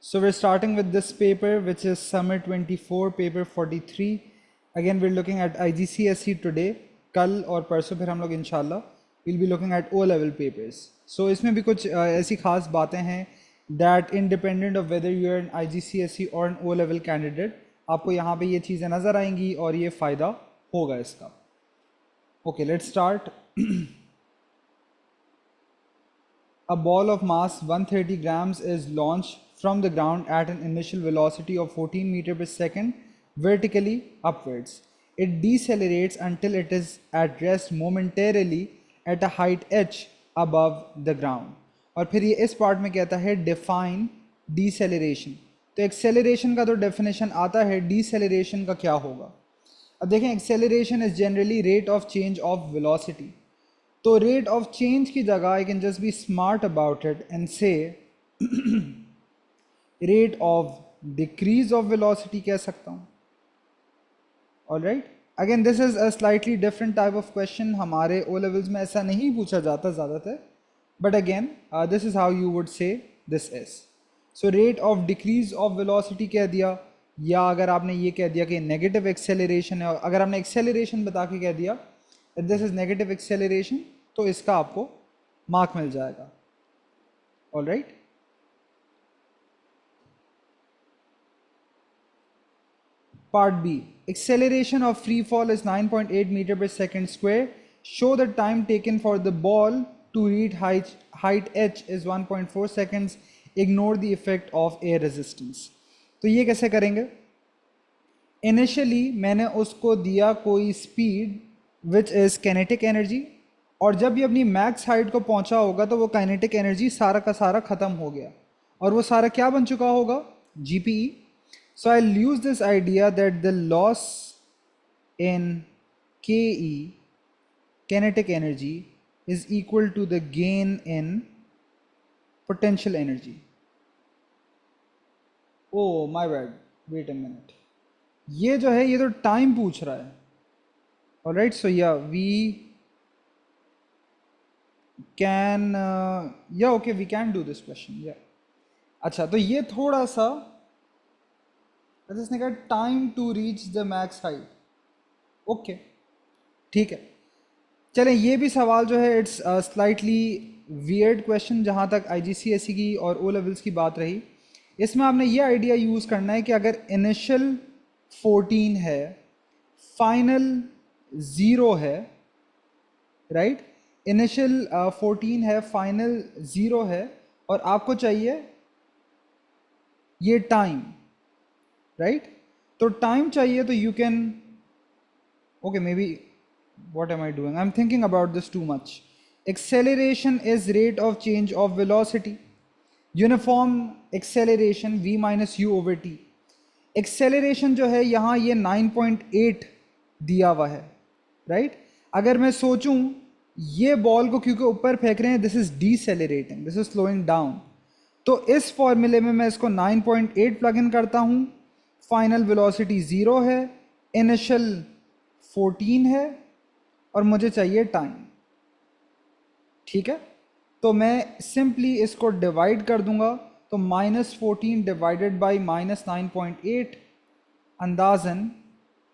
So we're starting with this paper, which is Summer 24, paper 43. Again, we're looking at IGCSE today. कल और परसों फिर हम लोग इंशाल्लाह we'll be looking at O-level papers. So इसमें भी कुछ ऐसी खास बातें हैं that independent of whether you are an IGCSE or an O-level candidate, आपको यहाँ पे ये चीज़ें नज़र आएंगी और ये फ़ायदा होगा इसका. Okay, let's start. A ball of mass 130 grams is launched from the ground at an initial velocity of 14 meters per second vertically upwards. It decelerates until it is at rest momentarily at a height h above the ground. और फिर ये इस part में कहता है define deceleration. तो acceleration का तो definition आता है, deceleration का क्या होगा. अब देखें, acceleration is generally rate of change of velocity. तो रेट ऑफ चेंज की जगह I can just be smart about it and say rate of decrease of velocity कह सकता हूँ. Alright, again this is a slightly different type of question. हमारे O levels में ऐसा नहीं पूछा जाता ज़्यादातर, but again this is how you would say this is. So rate of decrease of velocity कह दिया, या अगर आपने ये कह दिया कि नेगेटिव एक्सेलरेशन है, अगर आपने एक्सेलरेशन बता के कह दिया दिस इज नेगेटिव एक्सेलरेशन, तो इसका आपको मार्क मिल जाएगा. Alright, part B. Acceleration of free fall is 9.8 metre per second square. Show the time taken for the ball to reach height h is 1.4 seconds. Ignore the effect of air resistance. तो ये कैसे करेंगे? Initially मैंने उसको दिया कोई speed which is kinetic energy, और जब ये अपनी मैक्स हाइट को पहुंचा होगा तो वो काइनेटिक एनर्जी सारा का सारा ख़त्म हो गया, और वो सारा क्या बन चुका होगा? GPE. So I use this idea that the loss in KE kinetic energy is equal to the gain in potential energy. Oh my bad, wait a minute. ये जो है ये तो टाइम पूछ रहा है. Alright, so yeah, we can okay, we can do this question. Yeah, अच्छा, तो ये थोड़ा सा इसने कहा time to reach the max height. Okay, ठीक है. चलें, ये भी सवाल जो है इट्स स्लाइटली वियर्ड क्वेश्चन जहाँ तक IGCSE की और O लेवल्स की बात रही. इसमें आपने ये आइडिया यूज़ करना है कि अगर इनिशियल 14 है, फाइनल 0 है, राइट, इनिशियल 14 है, फाइनल 0 है, और आपको चाहिए ये टाइम, राइट. तो टाइम चाहिए तो you can, okay, may be what am I doing? I'm thinking about this too much. Acceleration is rate of change of velocity. Uniform acceleration v minus u over t. Acceleration जो है यहाँ ये 9.8 दिया हुआ है, right. अगर मैं सोचूं ये बॉल को क्योंकि ऊपर फेंक रहे हैं, this is decelerating, this is slowing down, तो इस फॉर्मूले में मैं इसको 9.8 प्लग इन करता हूँ. फाइनल वेलोसिटी 0 है, इनिशियल 14 है, और मुझे चाहिए टाइम. ठीक है, तो मैं सिंपली इसको डिवाइड कर दूंगा. तो -14 डिवाइडेड बाई -9.8, अंदाजन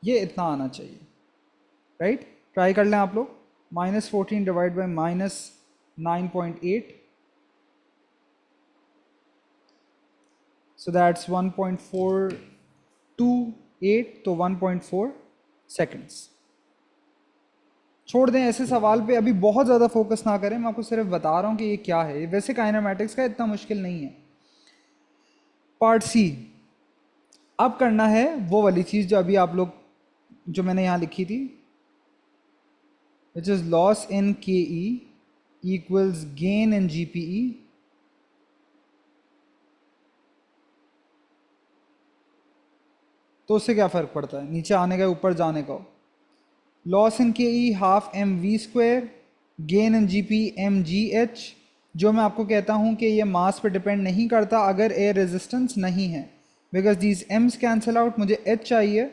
ये इतना आना चाहिए, राइट. ट्राई कर लें आप लोग. -14 डिवाइड बाई -9.8, सो दैट्स 1.428, तो 1.4 सेकेंड्स. छोड़ दें ऐसे सवाल पे, अभी बहुत ज़्यादा फोकस ना करें. मैं आपको सिर्फ बता रहा हूँ कि ये क्या है. वैसे काइनेमैटिक्स का इतना मुश्किल नहीं है. Part C. अब करना है वो वाली चीज़ जो अभी आप लोग, जो मैंने यहाँ लिखी थी, which is loss in KE equals gain in GPE. तो उससे क्या फ़र्क पड़ता है नीचे आने का ऊपर जाने का? Loss in KE half mv square, gain in GPE mgh. जो मैं आपको कहता हूँ कि ये मास पे डिपेंड नहीं करता अगर एयर रेजिस्टेंस नहीं है, because these m's cancel out. मुझे h चाहिए,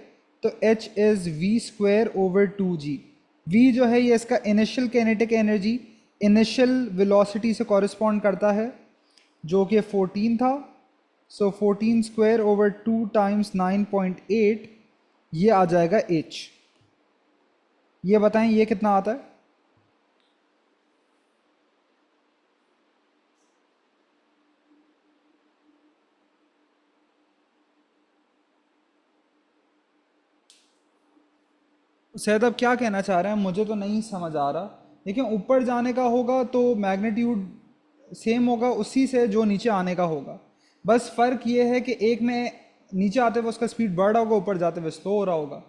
तो h is v square over 2g. v जो है ये इसका initial kinetic energy, initial velocity से कॉरिस्पॉन्ड करता है, जो कि 14 था, सो 14 स्क्वायर ओवर 2 टाइम्स 9.8, ये आ जाएगा h। ये बताएं ये कितना आता है? सैयद अब क्या कहना चाह रहे हैं, मुझे तो नहीं समझ आ रहा। लेकिन ऊपर जाने का होगा तो मैग्नीट्यूड सेम होगा उसी से जो नीचे आने का होगा। बस फ़र्क ये है कि एक में नीचे आते हुए उसका स्पीड बढ़ रहा होगा, ऊपर जाते हुए स्लो हो रहा होगा।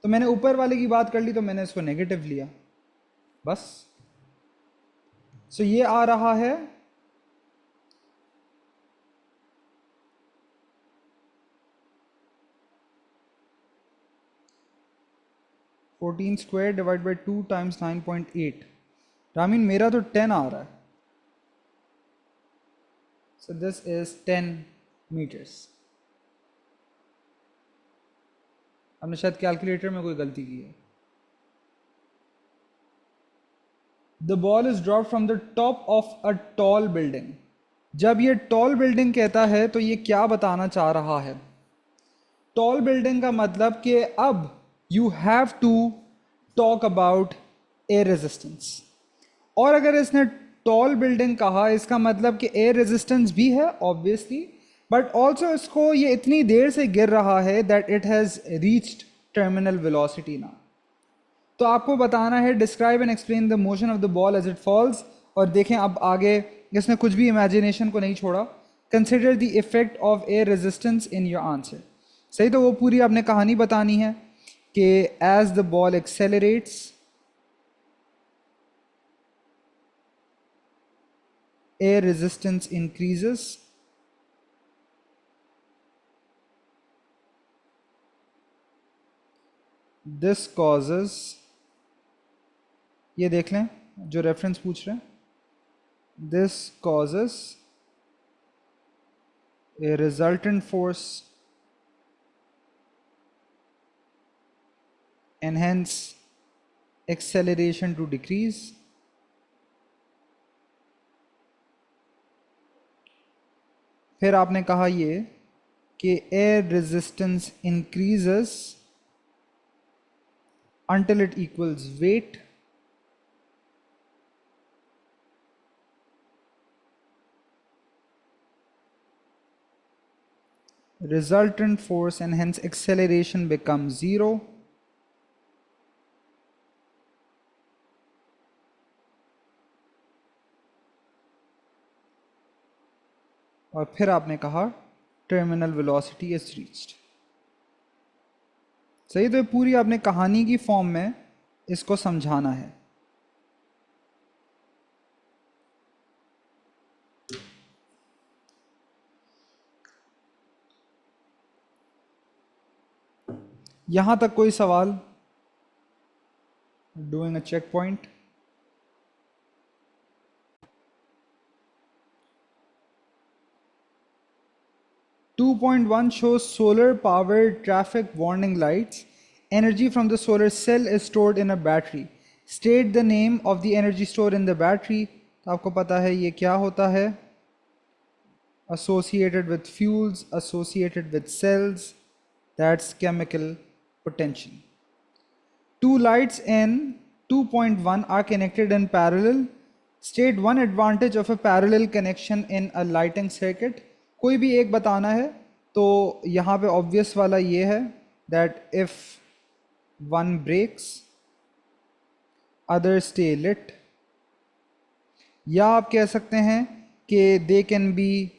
तो मैंने ऊपर वाले की बात कर ली तो मैंने इसको नेगेटिव लिया बस। सो ये आ रहा है 14 square divide by 2 times 9.8। Rameen मेरा तो 10 आ रहा है। So this is 10 metres. हमने शायद कैलकुलेटर में कोई गलती की है। The ball is drop from the top of a tall building. जब ये टॉल बिल्डिंग कहता है तो ये क्या बताना चाह रहा है? टॉल बिल्डिंग का मतलब कि अब you have to talk about air resistance. और अगर इसने टॉल बिल्डिंग कहा, इसका मतलब कि एयर रेजिस्टेंस भी है ऑब्वियसली, बट ऑल्सो इसको ये इतनी देर से गिर रहा है that it has reached terminal velocity ना। तो आपको बताना है describe and explain the motion of the ball as it falls. और देखें अब आगे इसने कुछ भी इमेजिनेशन को नहीं छोड़ा। Consider the effect of air resistance in your answer. सही, तो वो पूरी आपने कहानी बतानी है कि as the ball accelerates, air resistance increases, this causes, ये देख लें जो रेफरेंस पूछ रहे हैं, this causes a resultant force and hence acceleration to decrease. फिर आपने कहा ये कि air resistance increases until it equals weight, resultant force and hence acceleration becomes 0. और फिर आपने कहा टर्मिनल वेलोसिटी इज रीच्ड। सही, तो पूरी आपने कहानी की फॉर्म में इसको समझाना है। यहां तक कोई सवाल? Doing a check point. 2.1 shows solar powered traffic warning lights. Energy from the solar cell is stored in a battery. State the name of the energy stored in the battery. तो आपको पता है ये क्या होता है? Associated with fuels, associated with cells, that's chemical potential. Two lights in 2.1 are connected in parallel. State one advantage of a parallel connection in a lighting circuit. कोई भी एक बताना है तो यहाँ पे ऑब्वियस वाला ये है that if one breaks other stay lit, या आप कह सकते हैं कि they can be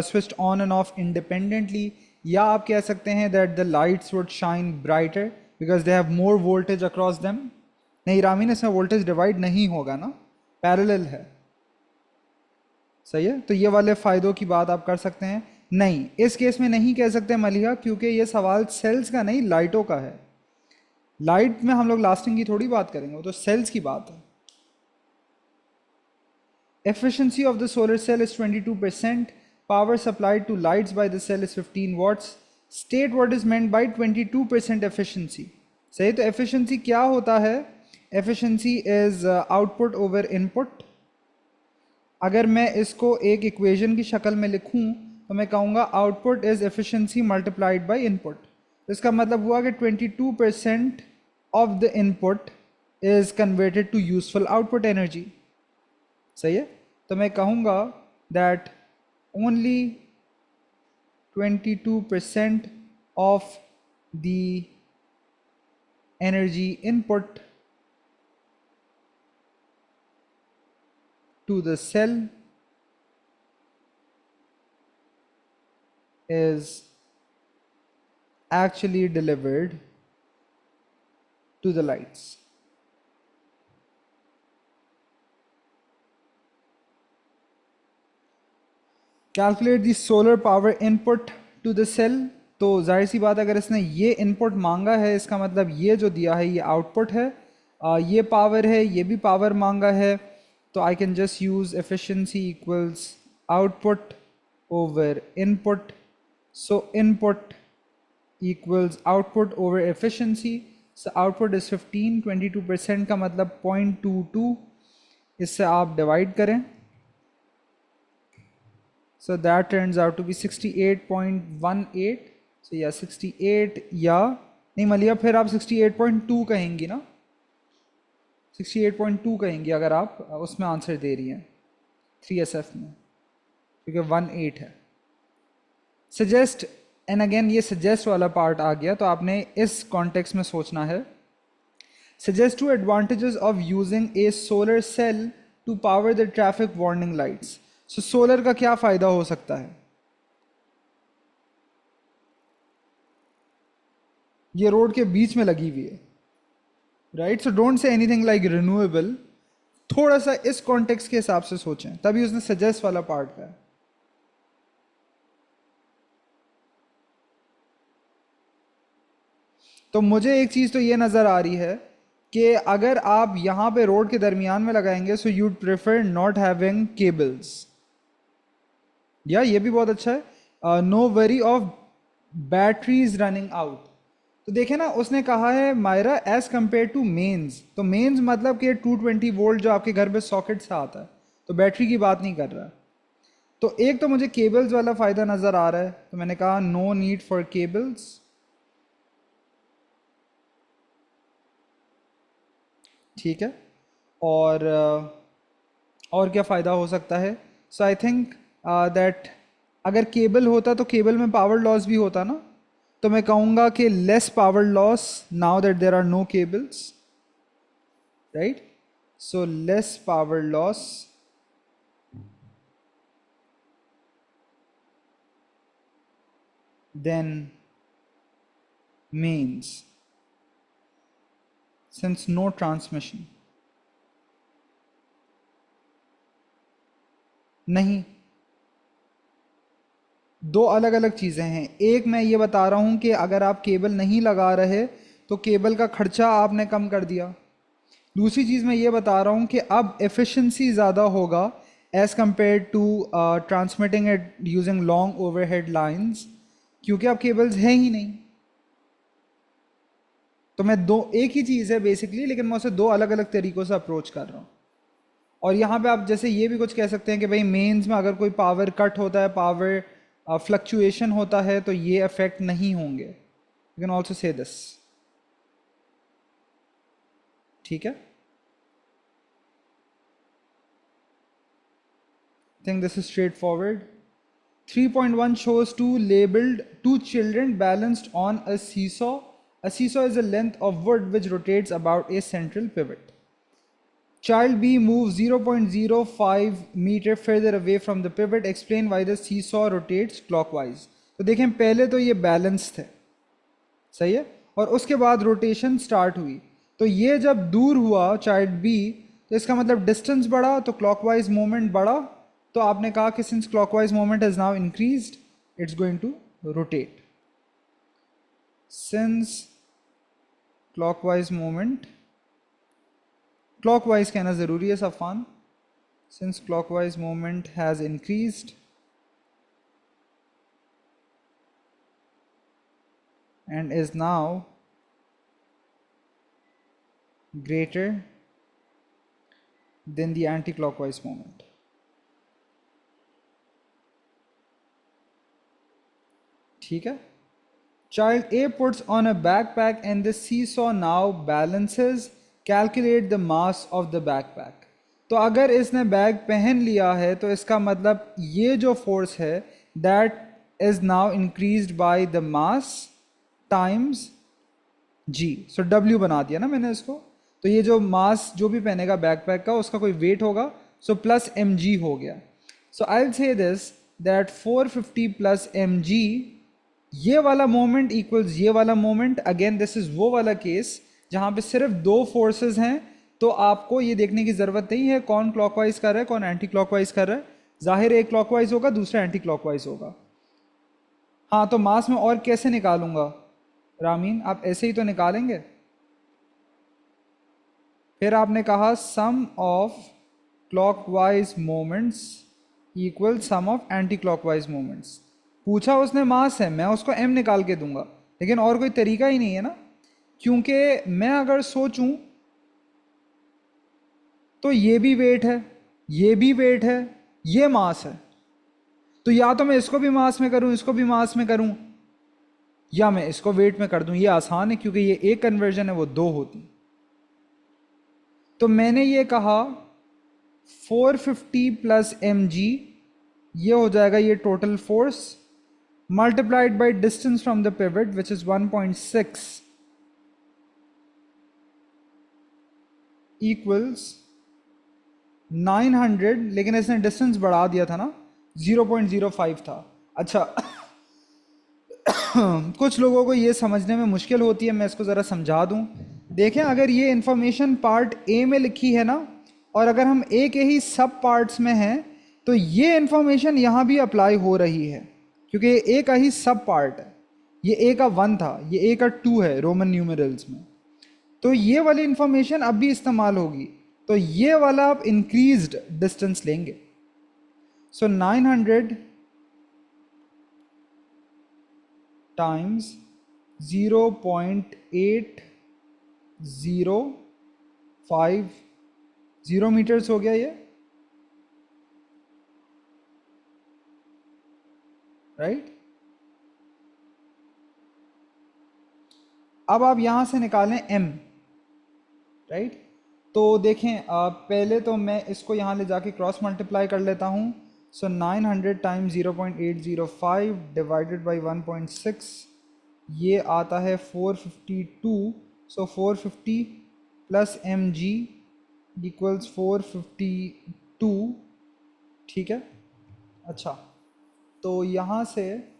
switched on and off independently, या आप कह सकते हैं that the lights would shine brighter because they have more voltage across them. नहीं रामीन, इसमें वोल्टेज डिवाइड नहीं होगा ना, पैरेलल है। सही है, तो ये वाले फ़ायदों की बात आप कर सकते हैं। नहीं, इस केस में नहीं कह सकते मलिहा, क्योंकि ये सवाल सेल्स का नहीं लाइटों का है। लाइट में हम लोग लास्टिंग की थोड़ी बात करेंगे, वो तो सेल्स की बात है। Efficiency of the solar cell is 22%. Power supplied to lights by the cell is 15 watts. State what is meant by 22% efficiency. सही, तो efficiency क्या होता है? Efficiency is output over input. अगर मैं इसको एक इक्वेशन की शक्ल में लिखूं तो मैं कहूँगा output is efficiency multiplied by input. तो इसका मतलब हुआ कि 22% of the input is converted to useful output energy. सही है, तो मैं कहूँगा that only 22% of the energy input to the cell is actually delivered to the lights. Calculate the solar power input to the cell। तो जाहिर सी बात अगर इसने ये इनपुट मांगा है इसका मतलब ये जो दिया है ये आउटपुट है, ये पावर है, ये भी पावर मांगा है। तो आई can just use efficiency equals output over input. So input equals output over efficiency. So output is 15, 22% का मतलब 0.22, इससे आप डिवाइड करें। So that turns out to be 68.18। So या 68 या नहीं मलिया, फिर आप 68.2 कहेंगी ना, 68.2 कहेंगी अगर आप उसमें आंसर दे रही हैं 3SF में, क्योंकि 18 है। सजेस्ट, एंड अगेन ये सजेस्ट वाला पार्ट आ गया, तो आपने इस कॉन्टेक्स्ट में सोचना है। Suggest 2 advantages of using a solar cell to power the traffic warning lights. So solar का क्या फ़ायदा हो सकता है? ये रोड के बीच में लगी हुई है, right? So don't say anything like renewable, थोड़ा सा इस कॉन्टेक्स्ट के हिसाब से सोचें, तभी उसने सजेस्ट वाला पार्ट का है। तो मुझे एक चीज़ तो ये नज़र आ रही है कि अगर आप यहाँ पे रोड के दरमियान में लगाएंगे so you'd prefer not having cables, या ये भी बहुत अच्छा है। No worry of batteries running out. तो देखें ना, उसने कहा है Myra as compared to mains, तो मेंस मतलब कि 220 वोल्ट जो आपके घर पे सॉकेट से आता है, तो बैटरी की बात नहीं कर रहा। तो एक तो मुझे केबल्स वाला फ़ायदा नज़र आ रहा है, तो मैंने कहा नो नीड फॉर केबल्स। ठीक है, और क्या फ़ायदा हो सकता है? सो आई थिंक दैट अगर केबल होता तो केबल में पावर लॉस भी होता ना, तो मैं कहूँगा कि less power loss now that there are no cables, right? So less power loss then means since no transmission। नहीं, दो अलग अलग चीज़ें हैं। एक मैं ये बता रहा हूँ कि अगर आप केबल नहीं लगा रहे तो केबल का खर्चा आपने कम कर दिया। दूसरी चीज़ मैं ये बता रहा हूँ कि अब एफिशिएंसी ज़्यादा होगा as compare to transmitting it using long overhead lines, क्योंकि अब केबल्स हैं ही नहीं। तो मैं दो, एक ही चीज़ है बेसिकली, लेकिन मैं उसे दो अलग अलग तरीक़ों से अप्रोच कर रहा हूँ। और यहाँ पे आप जैसे ये भी कुछ कह सकते हैं कि भाई मेंस में अगर कोई पावर कट होता है, पावर फ्लक्चुएशन होता है, तो ये अफेक्ट नहीं होंगे। You can also say this. ठीक है, think this is straightforward। 3.1 shows two children balanced on a seesaw। A seesaw is a length of wood which rotates about a central pivot। Child B moves 0.05 meter further away from the pivot। Explain why the seesaw rotates clockwise। तो देखें, पहले तो ये balance थे, सही है, और उसके बाद रोटेशन स्टार्ट हुई। तो ये जब दूर हुआ चाइल्ड बी, तो इसका मतलब डिस्टेंस बढ़ा तो क्लॉकवाइज मूवमेंट बढ़ा। तो आपने कहा कि since clockwise movement is now increased, it's going to rotate. Since clockwise movement, clockwise कहना ज़रूरी है Safan. Since clockwise movement has increased and is now greater than the anti-clockwise moment। ठीक है। Child A puts on a backpack and the seesaw now balances. Calculate the mass of the backpack. तो अगर इसने bag पहन लिया है तो इसका मतलब ये जो फोर्स है that is now increased by the mass times g. So W बना दिया ना मैंने इसको। तो ये जो मास जो भी पहनेगा बैकपैक का उसका कोई वेट होगा, सो प्लस mg हो गया। So I will say this that 450 plus mg, ये वाला मोमेंट इक्वल्स ये वाला मोमेंट। अगेन दिस इज वो वाला केस जहां पे सिर्फ दो फोर्सेस हैं, तो आपको ये देखने की जरूरत नहीं है कौन क्लॉकवाइज कर रहा है कौन एंटी क्लॉकवाइज कर रहा है। जाहिर एक क्लॉकवाइज होगा दूसरा एंटी क्लॉकवाइज होगा। हाँ, तो मास में और कैसे निकालूंगा रामीन, आप ऐसे ही तो निकालेंगे। फिर आपने कहा sum of clockwise moments equal sum of anti clockwise moments. पूछा उसने मास है, मैं उसको m निकाल के दूंगा, लेकिन और कोई तरीका ही नहीं है ना, क्योंकि मैं अगर सोचूं तो ये भी वेट है, ये भी वेट है, ये मास है। तो या तो मैं इसको भी मास में करूं इसको भी मास में करूं, या मैं इसको वेट में कर दूं। ये आसान है क्योंकि ये एक कन्वर्जन है वो दो होती। तो मैंने ये कहा 450 प्लस mg, ये हो जाएगा ये total force multiplied by distance from the pivot which is 1.6 equals 900, लेकिन इसने डिस्टेंस बढ़ा दिया था ना, 0.05 था। अच्छा कुछ लोगों को ये समझने में मुश्किल होती है, मैं इसको ज़रा समझा दूं। देखें, अगर ये इंफॉर्मेशन पार्ट ए में लिखी है ना, और अगर हम ए के ही सब पार्ट्स में हैं, तो ये इंफॉर्मेशन यहाँ भी अप्लाई हो रही है, क्योंकि ये ए का ही सब पार्ट है। ये ए का 1 था, ये ए का 2 है रोमन न्यूमरल्स में, तो ये वाली इंफॉर्मेशन अब भी इस्तेमाल होगी। तो ये वाला आप इंक्रीज्ड डिस्टेंस लेंगे। सो 900 टाइम्स 0.805 मीटर्स हो गया ये, राइट। अब आप यहां से निकालें m, राइट। तो देखें, पहले तो मैं इसको यहाँ ले जाके क्रॉस मल्टीप्लाई कर लेता हूँ। सो 900 टाइम्स 0.805 डिवाइडेड बाई 1.6, ये आता है 452। सो 450 प्लस mg इक्वल्स 452, ठीक है। अच्छा, तो यहाँ से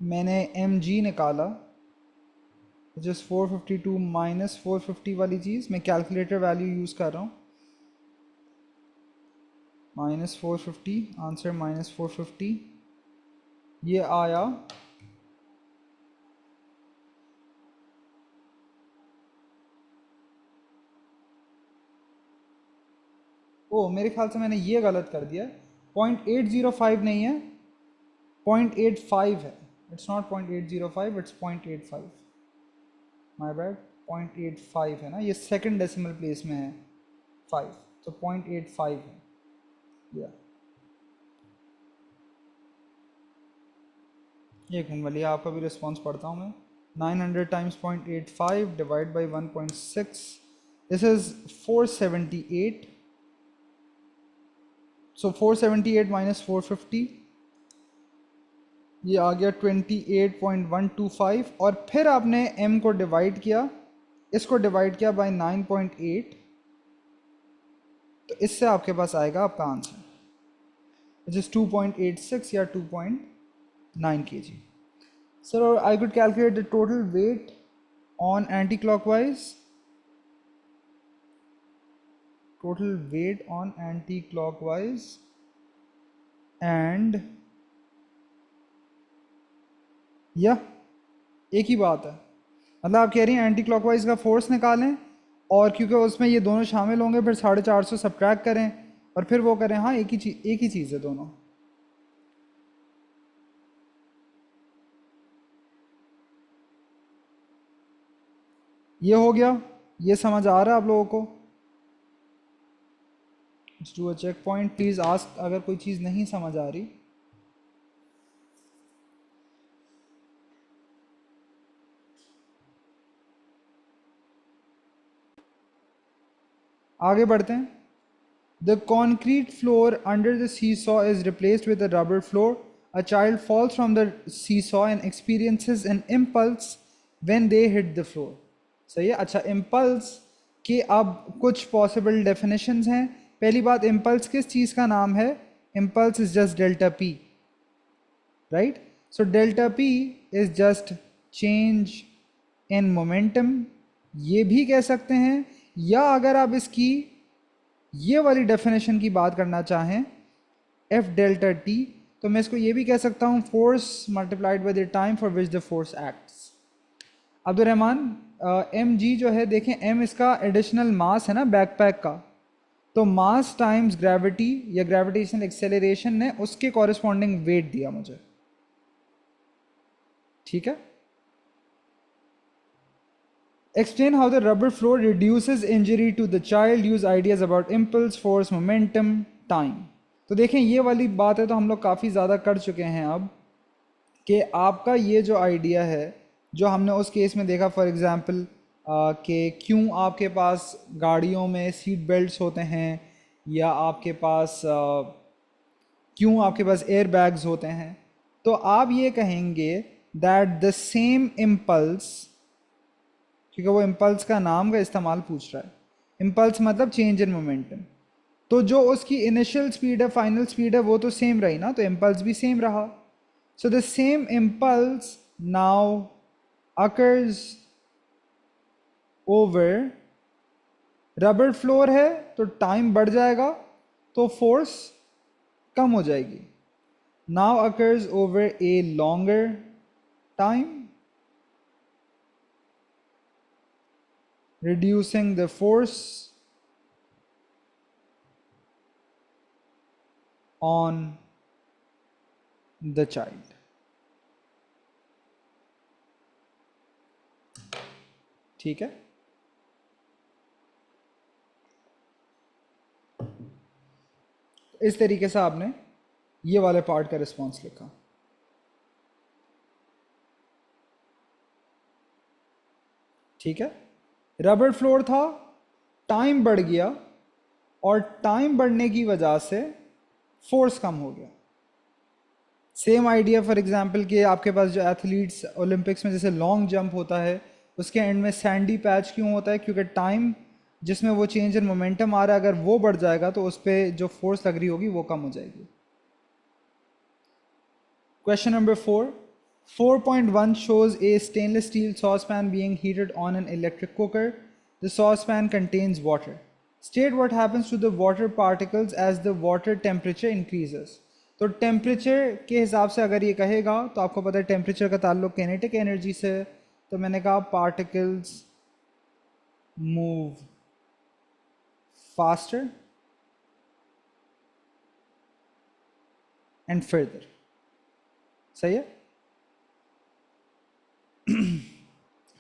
मैंने mg निकाला जिस 452 माइनस 450 वाली चीज़, मैं कैलकुलेटर वैल्यू यूज़ कर रहा हूँ। -450 आंसर -450, ये आया ओ मेरे ख्याल से मैंने ये गलत कर दिया, 0.805 नहीं है, 0.85 है। It's not 0.805, it's 0.85, my bad. 0.85 है ना, ये सेकंड डेसिमल प्लेस में है 5, तो 0.85 है। या एक मिनट वाली, आपका भी रिस्पॉन्स पढ़ता हूँ मैं। 900 times 0.85 divide by 1.6, this is 478। So 478 minus 450, ये आ गया 28.125। और फिर आपने m को डिवाइड किया, इसको डिवाइड किया बाय 9.8, तो इससे आपके पास आएगा आपका आंसर विच इज 2.86 या 2.9 kg। Sir, or I could calculate the total weight on anti-clockwise. Total weight on anti-clockwise and या एक ही बात है, मतलब आप कह रही हैं एंटी क्लॉकवाइज का फोर्स निकालें, और क्योंकि उसमें ये दोनों शामिल होंगे फिर 450 सब्ट्रैक्ट करें और फिर वो करें। हाँ, एक ही चीज़ है दोनों। ये हो गया, ये समझ आ रहा है आप लोगों को? Let's do a check point, please ask अगर कोई चीज़ नहीं समझ आ रही। आगे बढ़ते हैं। The concrete floor under the seesaw is replaced with a rubber floor. A child falls from the seesaw and experiences an impulse when they hit the floor. सही है। अच्छा, impulse के अब कुछ possible definitions हैं। पहली बात, impulse किस चीज़ का नाम है? Impulse is just delta p, right? So delta p is just change in momentum, ये भी कह सकते हैं। या अगर आप इसकी ये वाली डेफिनेशन की बात करना चाहें, एफ डेल्टा टी, तो मैं इसको ये भी कह सकता हूँ force multiplied by the time for which the force acts. Abdulrahman, m g जो है, देखें एम इसका एडिशनल मास है ना बैकपैक का, तो मास टाइम्स ग्रेविटी या ग्रेविटेशनल एक्सेलरेशन ने उसके कॉरेस्पॉन्डिंग वेट दिया मुझे। ठीक है। Explain how the rubber floor reduces injury to the child. Use ideas about impulse, force, momentum, time. तो देखें ये वाली बात है तो हम लोग काफ़ी ज़्यादा कर चुके हैं अब, कि आपका ये जो आइडिया है जो हमने उस केस में देखा, फॉर एग्ज़ाम्पल कि क्यों आपके पास गाड़ियों में सीट बेल्ट्स होते हैं, या आपके पास क्यों आपके पास एयर बैग्स होते हैं, तो आप ये कहेंगे दैट द सेम इम्पल्स, क्योंकि वो इम्पल्स का नाम का इस्तेमाल पूछ रहा है, इम्पल्स मतलब चेंज इन मोमेंटम, तो जो उसकी इनिशियल स्पीड है, फाइनल स्पीड है, वो तो सेम रही ना, तो इम्पल्स भी सेम रहा। So the same impulse now occurs over rubber floor है, तो टाइम बढ़ जाएगा तो फोर्स कम हो जाएगी। Now occurs over a longer time, reducing the force on the child. ठीक है। इस तरीके से आपने ये वाले पार्ट का रिस्पॉन्स लिखा। ठीक है। रबर फ्लोर था, टाइम बढ़ गया, और टाइम बढ़ने की वजह से फोर्स कम हो गया। सेम आइडिया फॉर एग्जांपल कि आपके पास जो एथलीट्स ओलंपिक्स में जैसे लॉन्ग जंप होता है, उसके एंड में सैंडी पैच क्यों होता है? क्योंकि टाइम जिसमें वो चेंज इन मोमेंटम आ रहा है, अगर वो बढ़ जाएगा तो उस पर जो फोर्स लग रही होगी वो कम हो जाएगी। Question number 4. 4.1 shows a stainless steel saucepan being heated on an electric cooker. The saucepan contains water. State what happens to the water particles as the water temperature increases. तो टेम्परेचर के हिसाब से अगर ये कहेगा तो आपको पता है टेम्परेचर का ताल्लुक काइनेटिक एनर्जी से, तो मैंने कहा particles move faster and further. सही है।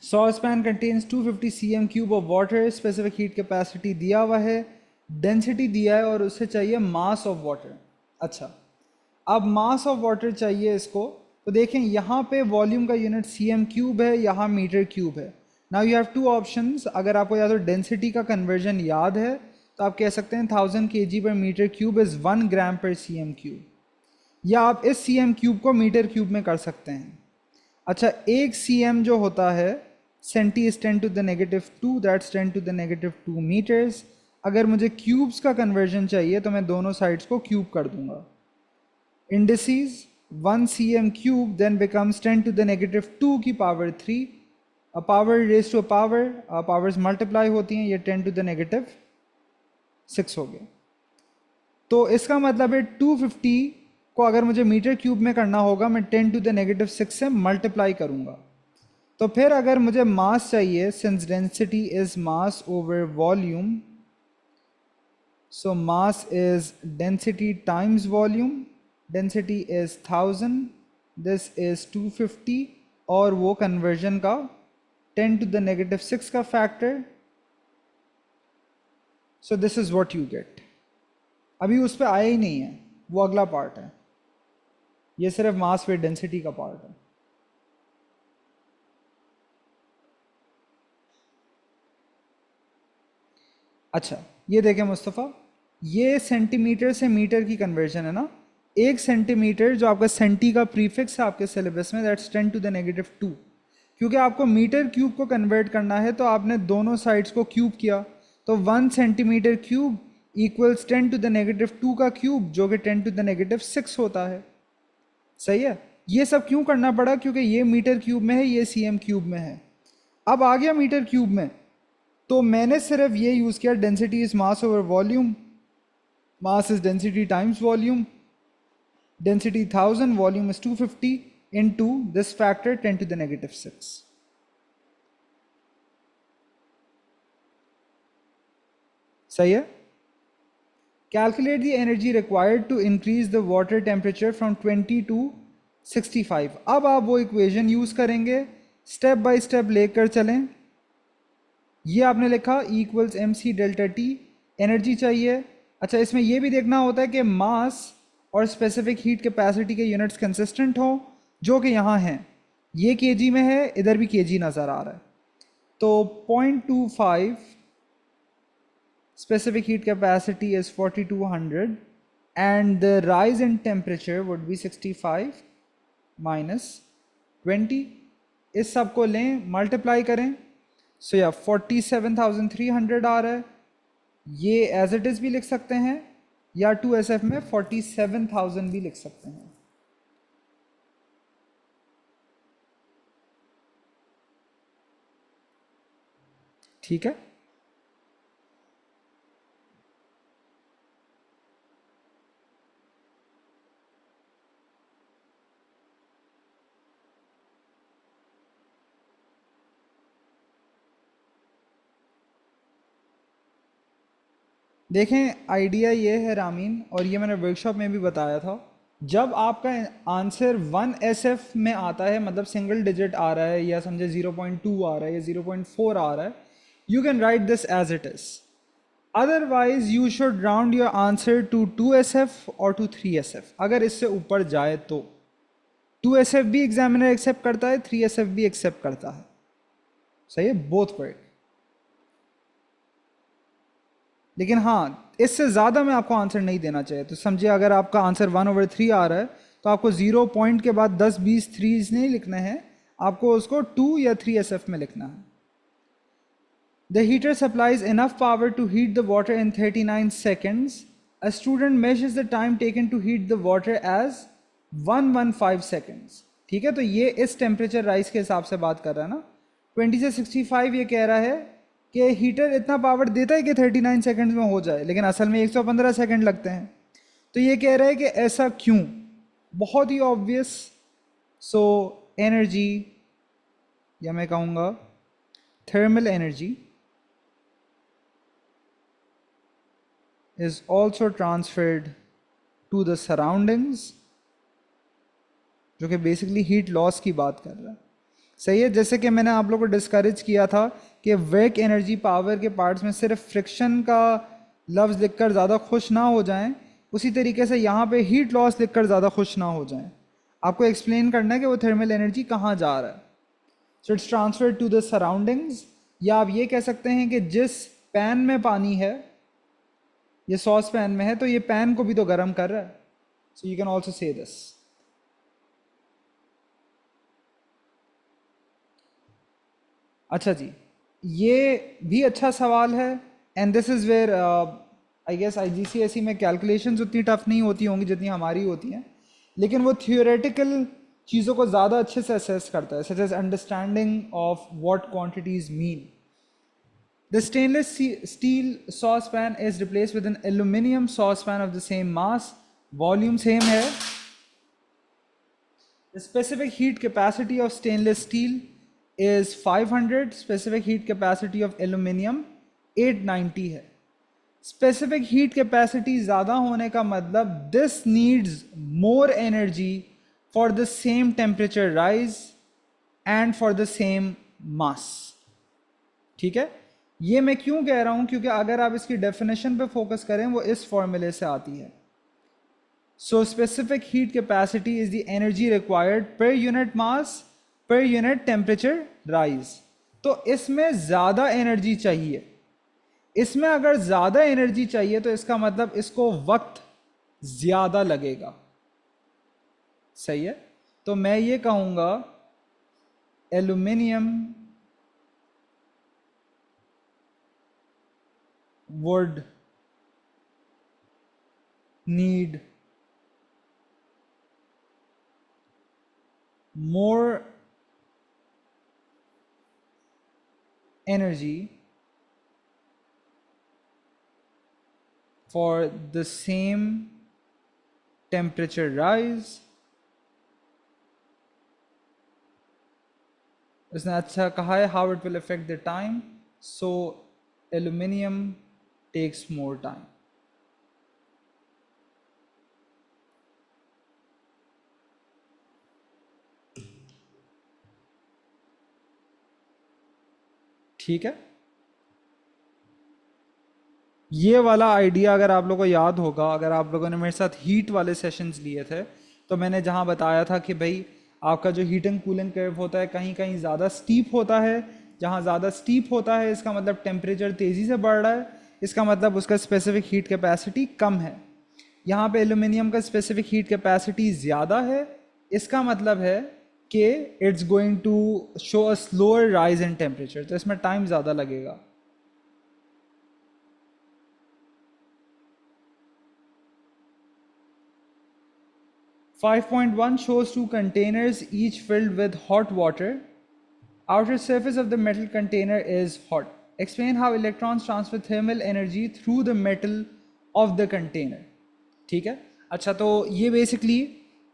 Saucepan contains 250 cm³ of water, specific heat capacity दिया हुआ है, डेंसिटी दिया है, और उससे चाहिए मास ऑफ वाटर। अच्छा, अब मास ऑफ वाटर चाहिए इसको, तो देखें यहाँ पे वॉल्यूम का यूनिट cm³ है, यहाँ मीटर क्यूब है। Now you have two options. अगर आपको या तो डेंसिटी का कन्वर्जन याद है तो आप कह सकते हैं 1000 kg/m³ इज़ 1 g/cm³, या आप इस cm³ को मीटर क्यूब में कर सकते हैं। अच्छा, एक cm जो होता है, सेंटी इज 10⁻², दैट्स 10⁻² मीटर्स। अगर मुझे क्यूब्स का कन्वर्जन चाहिए तो मैं दोनों साइड्स को क्यूब कर दूंगा। इंडिसेस 1 cm³ देन बिकम्स 10⁻² की power 3, power raise to power, powers multiply होती हैं, ये 10⁻6 हो गया। तो इसका मतलब है 250 को अगर मुझे मीटर क्यूब में करना होगा, मैं 10⁻6 से मल्टीप्लाई करूंगा। तो फिर अगर मुझे मास चाहिए, since density is mass over volume, so mass is density times volume. Density is 1000, this is 250, और वो कन्वर्जन का 10⁻6 का factor, so this is what you get. अभी उस पर आया ही नहीं है, वो अगला पार्ट है, ये सिर्फ मास वेट डेंसिटी का पार्ट है। अच्छा ये देखें मुस्तफ़ा, ये सेंटीमीटर से मीटर की कन्वर्जन है ना। 1 सेंटीमीटर जो आपका सेंटी का प्रीफिक्स है आपके सिलेबस में, दैट्स 10⁻²। क्योंकि आपको मीटर क्यूब को कन्वर्ट करना है तो आपने दोनों साइड्स को क्यूब किया, तो 1 सेंटीमीटर क्यूब इक्वल्स 10⁻² का क्यूब, जो कि 10⁻6 होता है। सही है। ये सब क्यों करना पड़ा? क्योंकि ये मीटर क्यूब में है, ये सीएम क्यूब में है। अब आ गया मीटर क्यूब में, तो मैंने सिर्फ ये यूज़ किया, density is mass over volume, mass is density times volume, density 1000, volume is 250 into this factor 10⁻6। सही है। Calculate the energy required to increase the water temperature from 20 to 65। अब आप वो इक्वेशन यूज करेंगे, स्टेप बाय स्टेप लेकर चलें। ये आपने लिखा equals m c delta t, energy चाहिए। अच्छा इसमें यह भी देखना होता है कि मास और स्पेसिफिक हीट कैपेसिटी के यूनिट्स कंसिस्टेंट हो, जो कि यहाँ हैं। ये केजी में है, इधर भी केजी नज़र आ रहा है। तो 0.25 specific heat capacity is 4200 and the rise in temperature would be 65 minus 20। इस सब को लें, मल्टीप्लाई करें, सो या 47,300 आ रहा है। ये एज इट इज़ भी लिख सकते हैं या 2SF में 47,000 भी लिख सकते हैं। ठीक है। देखें आइडिया ये है रामीन, और ये मैंने वर्कशॉप में भी बताया था, जब आपका आंसर 1SF में आता है, मतलब सिंगल डिजिट आ रहा है, या समझे 0.2 आ रहा है या 0.4 आ रहा है, you can write this as it is. Otherwise you should round your answer to 2SF और टू 3SF। अगर इससे ऊपर जाए तो 2SF भी एग्जामिनर एक्सेप्ट करता है, 3SF भी एक्सेप्ट करता है। सही है, बोथ वर्क। लेकिन हाँ, इससे ज़्यादा मैं आपको आंसर नहीं देना चाहिए। तो समझिए अगर आपका आंसर 1/3 आ रहा है तो आपको 0 पॉइंट के बाद 10-20 थ्रीज नहीं लिखने हैं, आपको उसको 2 या 3SF में लिखना है। The heater supplies enough power to heat the water in 39 seconds. A student measures the time taken to heat the water as 115 seconds। ठीक है, तो ये इस टेम्परेचर राइज के हिसाब से बात कर रहा है ना। 20 से 65 ये कह रहा है कि हीटर इतना पावर देता है कि 39 सेकंड्स में हो जाए, लेकिन असल में 115 सेकंड लगते हैं। तो ये कह रहा है कि ऐसा क्यों? बहुत ही ऑब्वियस। सो एनर्जी, या मैं कहूँगा thermal energy is also transferred to the surroundings, जो कि बेसिकली हीट लॉस की बात कर रहा है। सही है। जैसे कि मैंने आप लोगों को डिस्करेज किया था कि वर्क एनर्जी पावर के पार्ट्स में सिर्फ फ्रिक्शन का लफ्ज़ लिखकर ज़्यादा खुश ना हो जाएं, उसी तरीके से यहाँ पे हीट लॉस लिखकर ज़्यादा खुश ना हो जाएं। आपको एक्सप्लेन करना है कि वो थर्मल एनर्जी कहाँ जा रहा है। So it's transferred to the surroundings, या आप ये कह सकते हैं कि जिस पैन में पानी है, ये सॉस पैन में है, तो ये पैन को भी तो गर्म कर रहा है। So you can also say this. अच्छा जी, ये भी अच्छा सवाल है, and this is where I guess IGCSE में कैलकुलेशंस उतनी टफ नहीं होती होंगी जितनी हमारी होती हैं, लेकिन वो थियोरेटिकल चीज़ों को ज़्यादा अच्छे से असेस करता है, such as understanding of what quantities mean. The stainless steel saucepan is replaced with an aluminium saucepan of the same mass, volume same है। The specific heat capacity of stainless steel is 500, specific heat capacity of aluminium 890 है। Specific heat capacity ज़्यादा होने का मतलब this needs more energy for the same temperature rise and for the same mass। ठीक है, ये मैं क्यों कह रहा हूं, क्योंकि अगर आप इसकी डेफिनेशन पे फोकस करें वो इस फॉर्मूले से आती है. So specific heat capacity is the energy required per unit mass per unit temperature rise. तो इसमें ज़्यादा एनर्जी चाहिए. इसमें अगर ज़्यादा एनर्जी चाहिए तो इसका मतलब इसको वक्त ज़्यादा लगेगा. सही है. तो मैं ये कहूँगा aluminium would need more energy for the same temperature rise. इसने अच्छा कहा है how it will affect the time. So aluminium takes more time. ठीक है. ये वाला आइडिया अगर आप लोगों को याद होगा, अगर आप लोगों ने मेरे साथ हीट वाले सेशंस लिए थे, तो मैंने जहाँ बताया था कि भाई आपका जो हीट एंड कूलिंग कर्व होता है कहीं कहीं ज़्यादा स्टीप होता है. जहाँ ज़्यादा स्टीप होता है इसका मतलब टेम्परेचर तेज़ी से बढ़ रहा है, इसका मतलब उसका स्पेसिफिक हीट कैपेसिटी कम है. यहाँ पे एल्यूमिनियम का स्पेसिफिक हीट कैपेसिटी ज़्यादा है, इसका मतलब है कि it's going to show a slower rise in temperature, तो इसमें टाइम ज़्यादा लगेगा. 5.1 shows two containers each filled with hot water. Outer surface of the metal container is hot. Explain how electrons transfer thermal energy through the metal of the container. ठीक है. अच्छा, तो ये basically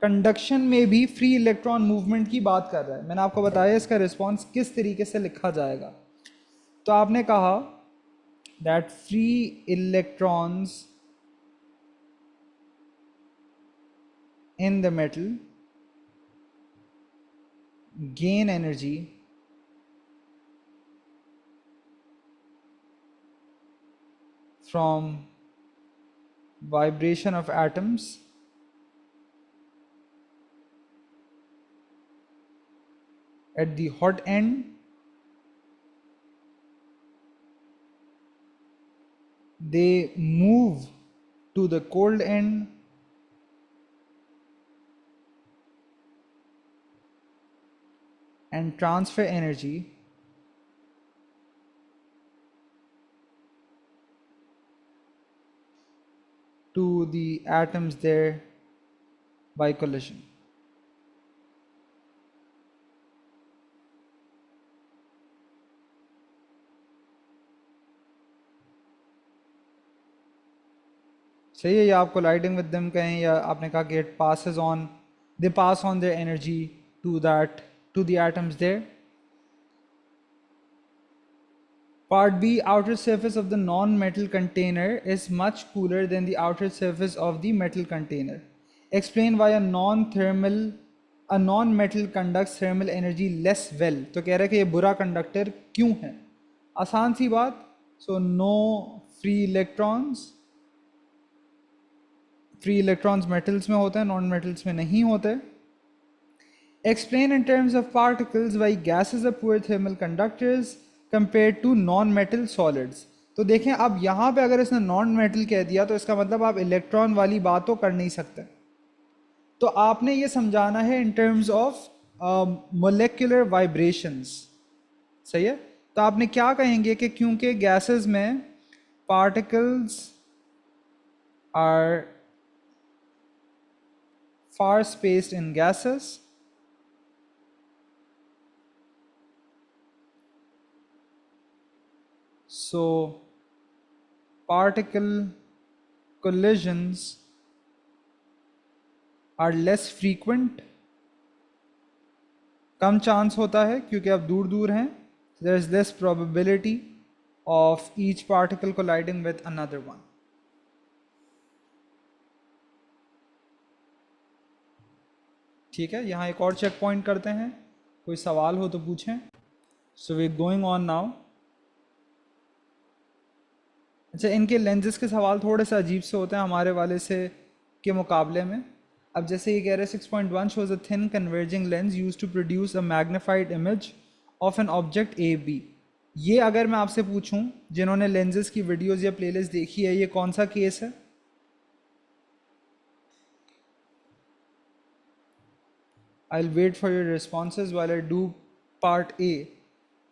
conduction में भी free electron movement की बात कर रहा है. मैंने आपको बताया इसका रिस्पॉन्स किस तरीके से लिखा जाएगा. तो आपने कहा that free electrons in the metal gain energy from vibration of atoms at the hot end they move to the cold end and transfer energy to the atoms there by collision. सही है. या आप colliding with them कहें, या आपने कहा कि it passes on, they pass on their energy to that to the atoms there. Part B, outer surface of the non-metal container is much cooler than the outer surface of the metal container. Explain why a non-metal conducts thermal energy less well. तो कह रहा है कि ये बुरा conductor क्यों है. आसान सी बात. So no free electrons. Free electrons metals में होते हैं, नॉन मेटल्स में नहीं होते. Explain in terms of particles why gases are poor thermal conductors compared to non-metal solids. तो देखें अब यहाँ पे अगर इसने नॉन मेटल कह दिया तो इसका मतलब आप इलेक्ट्रॉन वाली बात तो कर नहीं सकते. तो आपने ये समझाना है in terms of molecular vibrations. सही है. तो आपने क्या कहेंगे कि क्योंकि गैसेस में particles are far spaced in gases, so particle collisions are less frequent. Come chance होता है क्योंकि आप दूर दूर हैं. there is less probability of each particle colliding with another one. ठीक है. यहाँ एक और चेक पॉइंट करते हैं, कोई सवाल हो तो पूछें. So we going on now. अच्छा, इनके लेंजेस के सवाल थोड़े से अजीब से होते हैं हमारे वाले से के मुकाबले में। अब जैसे ये कह रहे हैं 6.1 shows a thin converging lens use to produce a magnified image of an object A B. ये अगर मैं आपसे पूछूं जिन्होंने लेंजेस की वीडियोस या प्लेलिस्ट देखी है, ये कौन सा केस है? I'll wait for your responses while I do part A.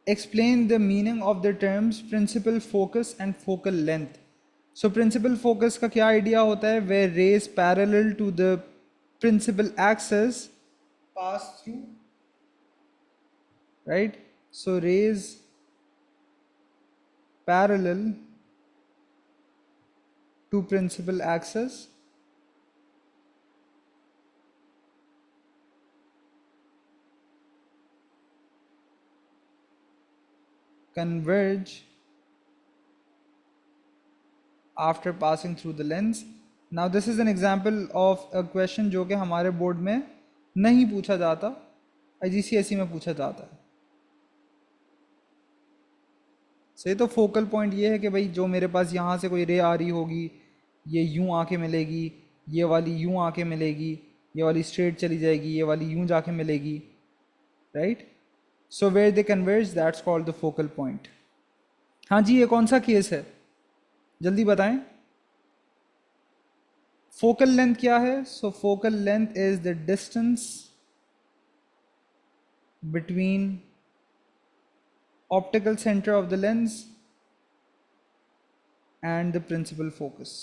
Explain the meaning of the terms principal focus and focal length. So principal focus का क्या idea होता है? Where rays parallel to the principal axis pass through, right? So rays parallel to principal axis converge after passing through the lens. Now this is an example of a question जो कि हमारे board में नहीं पूछा जाता, IGCSE में पूछा जाता है। सही, तो फोकल पॉइंट ये है कि भाई जो मेरे पास यहाँ से कोई रे आ रही होगी, ये यूँ आके मिलेगी, ये वाली यूँ आके मिलेगी, ये वाली स्ट्रेट चली जाएगी, ये वाली यूँ जाके मिलेगी, right? So where they converge that's called the focal point. हाँ जी, ये कौन सा केस है, जल्दी बताएं। फोकल लेंथ क्या है? So focal length is the distance between optical center of the lens and the principal focus.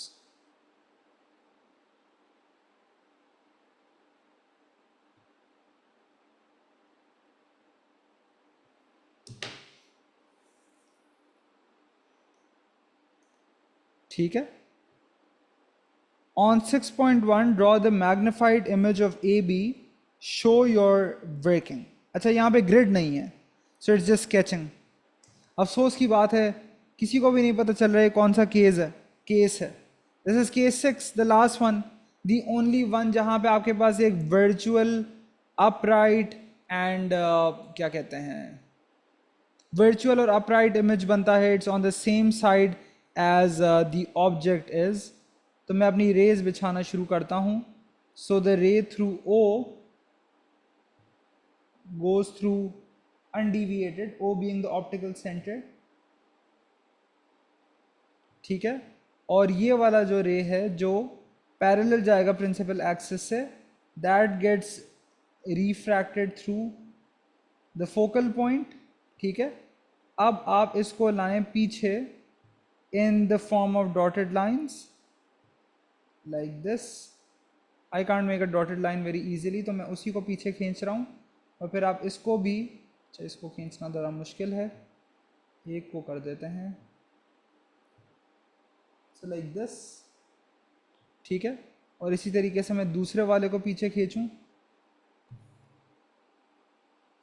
ठीक है। On 6.1 draw the magnified image of AB, show your working. अच्छा, यहाँ पे ग्रिड नहीं है, so it's just sketching. अफसोस की बात है किसी को भी नहीं पता चल रहा है कौन सा केस है। This is case 6, the last one, the only one जहाँ पे आपके पास एक वर्चुअल अपराइट एंड क्या कहते हैं, वर्चुअल और अपराइट इमेज बनता है। It's on the same side as the object is. तो मैं अपनी रेज बिछाना शुरू करता हूँ। So the ray through O goes through undeviated, O being the optical center, ठीक है। और ये वाला जो रे है जो पैरेलल जाएगा प्रिंसिपल एक्सिस से, that gets refracted through the focal point, ठीक है। अब आप इसको लाएं पीछे in the form of dotted lines like this. I can't make a dotted line very easily, तो मैं उसी को पीछे खींच रहा हूँ। और फिर आप इसको भी, अच्छा इसको खींचना ज़रा मुश्किल है, एक को कर देते हैं, सो लाइक दिस, ठीक है। और इसी तरीके से मैं दूसरे वाले को पीछे खींचूं,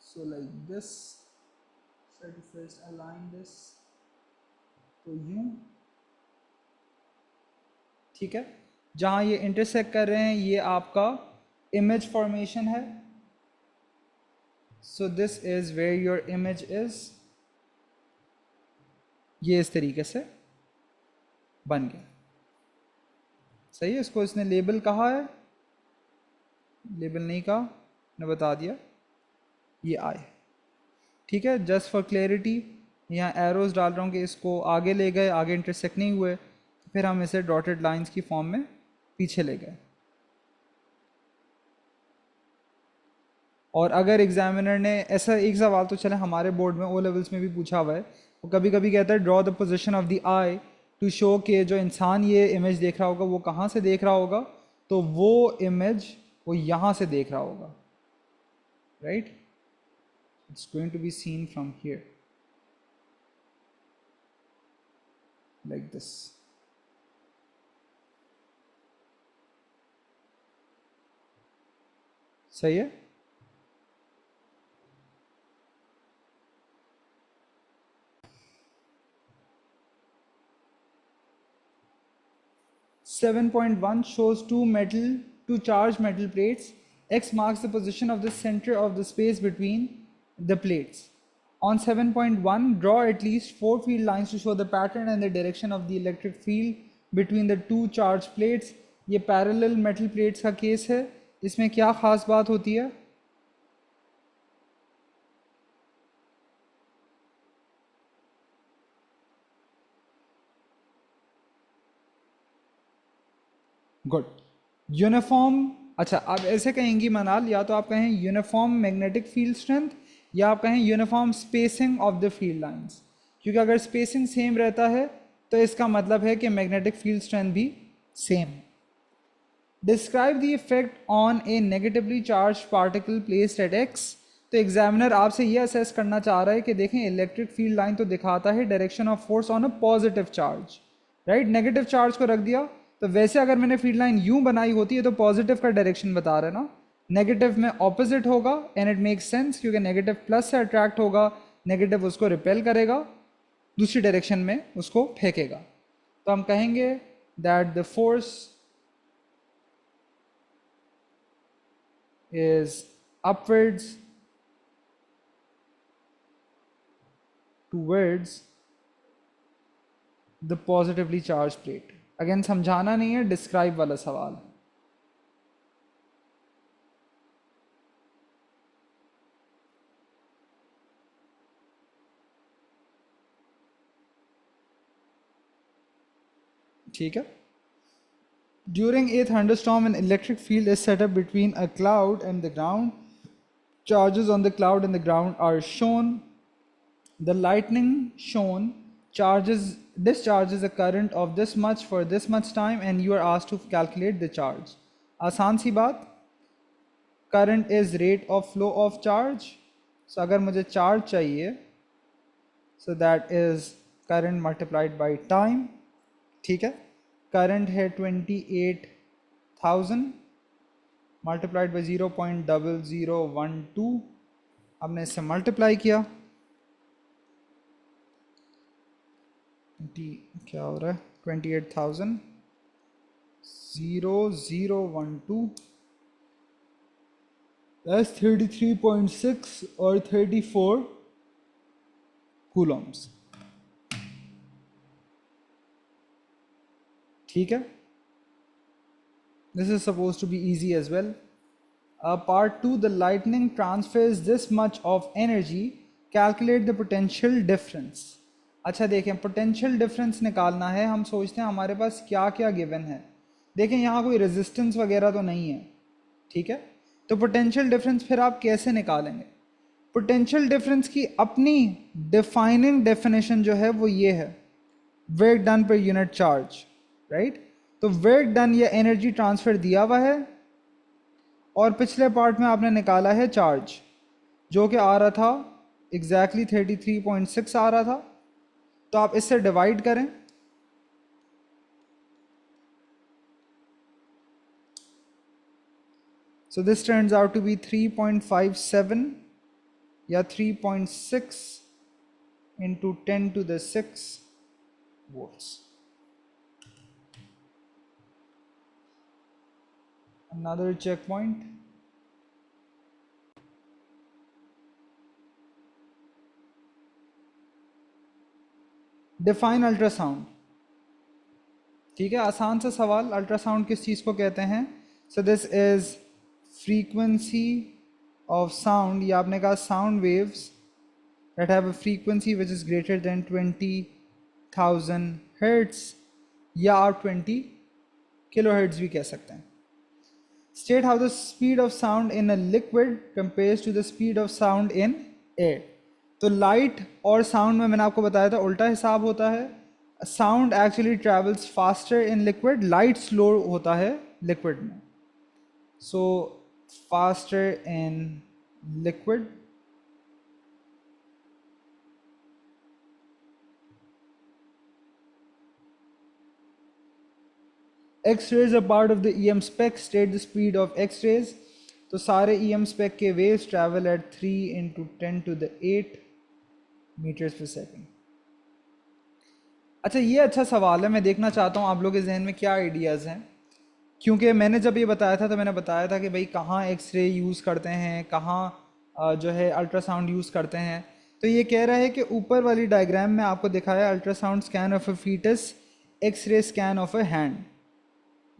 so like this, first align this, तो यूं, ठीक है। जहाँ ये इंटरसेक्ट कर रहे हैं ये आपका इमेज फॉर्मेशन है। So this is where your image is. ये इस तरीके से बन गया, सही है। इसको इसने लेबल कहा है, लेबल नहीं कहा, ने बता दिया ये आए, ठीक है। जस्ट फॉर क्लैरिटी यहाँ एरोज डाल रहा हूँ कि इसको आगे ले गए, आगे इंटरसेक्ट नहीं हुए, तो फिर हम इसे डॉटेड लाइंस की फॉर्म में पीछे ले गए। और अगर एग्जामिनर ने ऐसा एक सवाल तो चले हमारे बोर्ड में ओ लेवल्स में भी पूछा हुआ है, वो कभी कभी कहता है draw the position of the eye to show के जो इंसान ये इमेज देख रहा होगा वो कहाँ से देख रहा होगा, तो वो इमेज वो यहाँ से देख रहा होगा, right. It's going to be seen from here like this. सही है। 7.1 shows two charged metal plates. X marks the position of the center of the space between the plates. On 7.1, draw at least 4 field lines to show the pattern and the direction of the electric field between the two charged plates. ये parallel metal plates का case है, इसमें क्या खास बात होती है? Good. Uniform, अच्छा आप ऐसे कहेंगी मनाल, या तो आप कहें यूनिफॉर्म मैग्नेटिक फील्ड स्ट्रेंथ या आप कहें uniform spacing of the field lines, क्योंकि अगर स्पेसिंग सेम रहता है तो इसका मतलब है कि मैग्नेटिक फील्ड स्ट्रेंथ भी सेम है. Describe the effect on A negatively charge particle placed at x. तो एग्जामिनर आपसे ये असेस करना चाह रहा है कि देखें इलेक्ट्रिक फील्ड लाइन तो दिखाता है direction of force on a positive charge, right. Negative charge को रख दिया, तो वैसे अगर मैंने फील्ड लाइन यूं बनाई होती है तो पॉजिटिव का डायरेक्शन बता रहा है ना, नेगेटिव में ऑपोजिट होगा एंड इट मेक्स सेंस, क्योंकि नेगेटिव प्लस से अट्रैक्ट होगा, नेगेटिव उसको रिपेल करेगा, दूसरी डायरेक्शन में उसको फेंकेगा. तो हम कहेंगे that the force is upwards towards the positively charged plate. Again समझाना नहीं है, डिस्क्राइब वाला सवाल. ठीक है. During a thunderstorm, an electric field is set up between a cloud and the ground. Charges on the cloud and the ground are shown. The lightning shown discharges a current of this much for this much time, and you are asked to calculate the charge. आसान सी बात. Current is rate of flow of charge. So अगर मुझे charge चाहिए, so that is current multiplied by time. ठीक है. Current है 28,000 multiplied by 0.0012. आपने इससे मल्टीप्लाई किया, क्या हो रहा है 28,000 0012 that's 33.6 और 34 कूलम्स. ठीक है. This is supposed to be easy as well. Part 2, the lightning transfers this much of energy. Calculate the potential difference. अच्छा देखें, potential difference निकालना है. हम सोचते हैं हमारे पास क्या क्या गिवन है. देखें यहाँ कोई रेजिस्टेंस वगैरह तो नहीं है, ठीक है. तो potential difference फिर आप कैसे निकालेंगे? potential difference की अपनी defining definition जो है वो ये है, work done per unit charge, right. तो वर्क डन या एनर्जी ट्रांसफर दिया हुआ है, और पिछले पार्ट में आपने निकाला है चार्ज, जो कि आ रहा था एग्जैक्टली 33.6 आ रहा था. तो आप इससे डिवाइड करें, so this turns out to be 3.57 या 3.6 into 10 to the 6 volts. Another checkpoint. Define ultrasound. ठीक है, आसान सा सवाल. अल्ट्रासाउंड किस चीज़ को कहते हैं? So this is frequency of sound, या आपने कहा sound waves that have a frequency which is greater than 20,000 hertz, या आप 20 kilohertz भी कह सकते हैं. State how the speed of sound in a liquid compares to the speed of sound in air. तो लाइट और साउंड में मैंने आपको बताया था उल्टा हिसाब होता है. Sound actually travels faster in liquid, light slow होता है लिक्विड में. So faster in liquid, X-rays are part of the EM spec. State the speed of X-rays. तो सारे EM spec के waves travel at 3 into 10 to the 8 meters per second. अच्छा ये अच्छा सवाल है. मैं देखना चाहता हूँ आप लोगों के जहन में क्या आइडियाज़ हैं, क्योंकि मैंने जब ये बताया था तो मैंने बताया था कि भाई कहाँ एक्सरे यूज़ करते हैं, कहाँ जो है अल्ट्रासाउंड यूज़ करते हैं. तो ये कह रहा है कि ऊपर वाली डायग्राम में आपको दिखाया ultrasound scan of a foetus, X ray scan of a hand.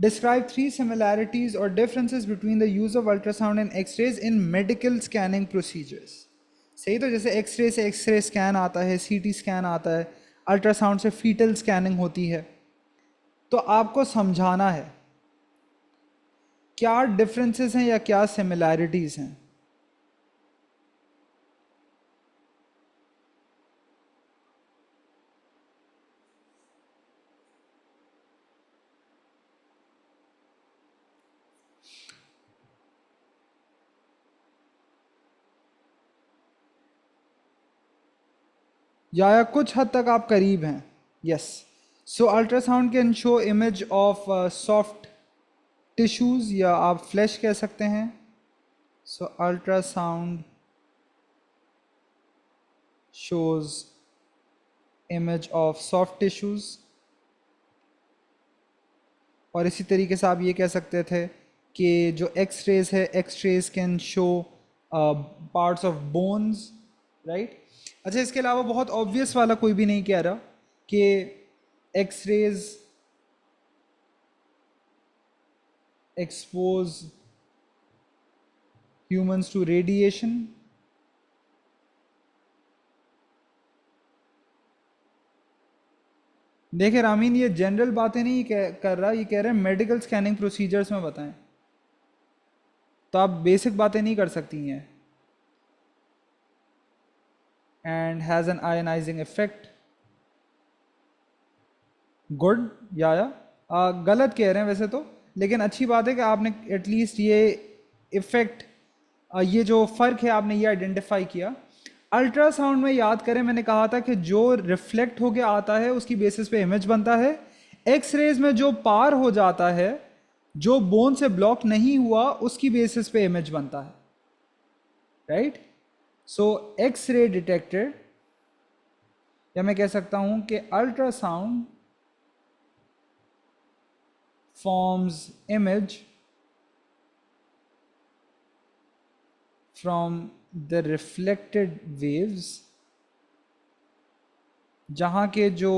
Describe 3 similarities or differences between the use of ultrasound and x-rays in medical scanning procedures। सही, तो जैसे एक्सरे से एक्सरे स्कैन आता है, सीटी स्कैन आता है, अल्ट्रासाउंड से fetal scanning होती है। तो आपको समझाना है क्या डिफरेंसेस हैं या क्या सिमिलैरिटीज हैं। या कुछ हद तक आप करीब हैं। Yes, so ultrasound can show image of soft tissues, या आप फ्लैश कह सकते हैं। So ultrasound shows image of soft tissues, और इसी तरीके से आप ये कह सकते थे कि जो एक्स रेज है, x raise can show parts of bones, right. अच्छा, इसके अलावा बहुत ऑब्वियस वाला कोई भी नहीं कह रहा कि X rays expose humans to radiation. देखिए रामीन, ये जनरल बातें नहीं कर रहा, ये कह रहे हैं मेडिकल स्कैनिंग प्रोसीजर्स में बताएं, तो आप बेसिक बातें नहीं कर सकती हैं। And has an ionising effect. Good, या गलत कह रहे हैं वैसे तो, लेकिन अच्छी बात है कि आपने एटलीस्ट ये इफेक्ट, ये जो फ़र्क है आपने ये आइडेंटिफाई किया। अल्ट्रासाउंड में याद करें, मैंने कहा था कि जो रिफ्लेक्ट होके आता है उसकी बेसिस पे इमेज बनता है। एक्स रेज में जो पार हो जाता है, जो बोन से ब्लॉक नहीं हुआ, उसकी बेसिस पे इमेज बनता है, राइट। सो एक्स रे डिटेक्टर, या मैं कह सकता हूं कि ultrasound forms image from the reflected waves, जहाँ के जो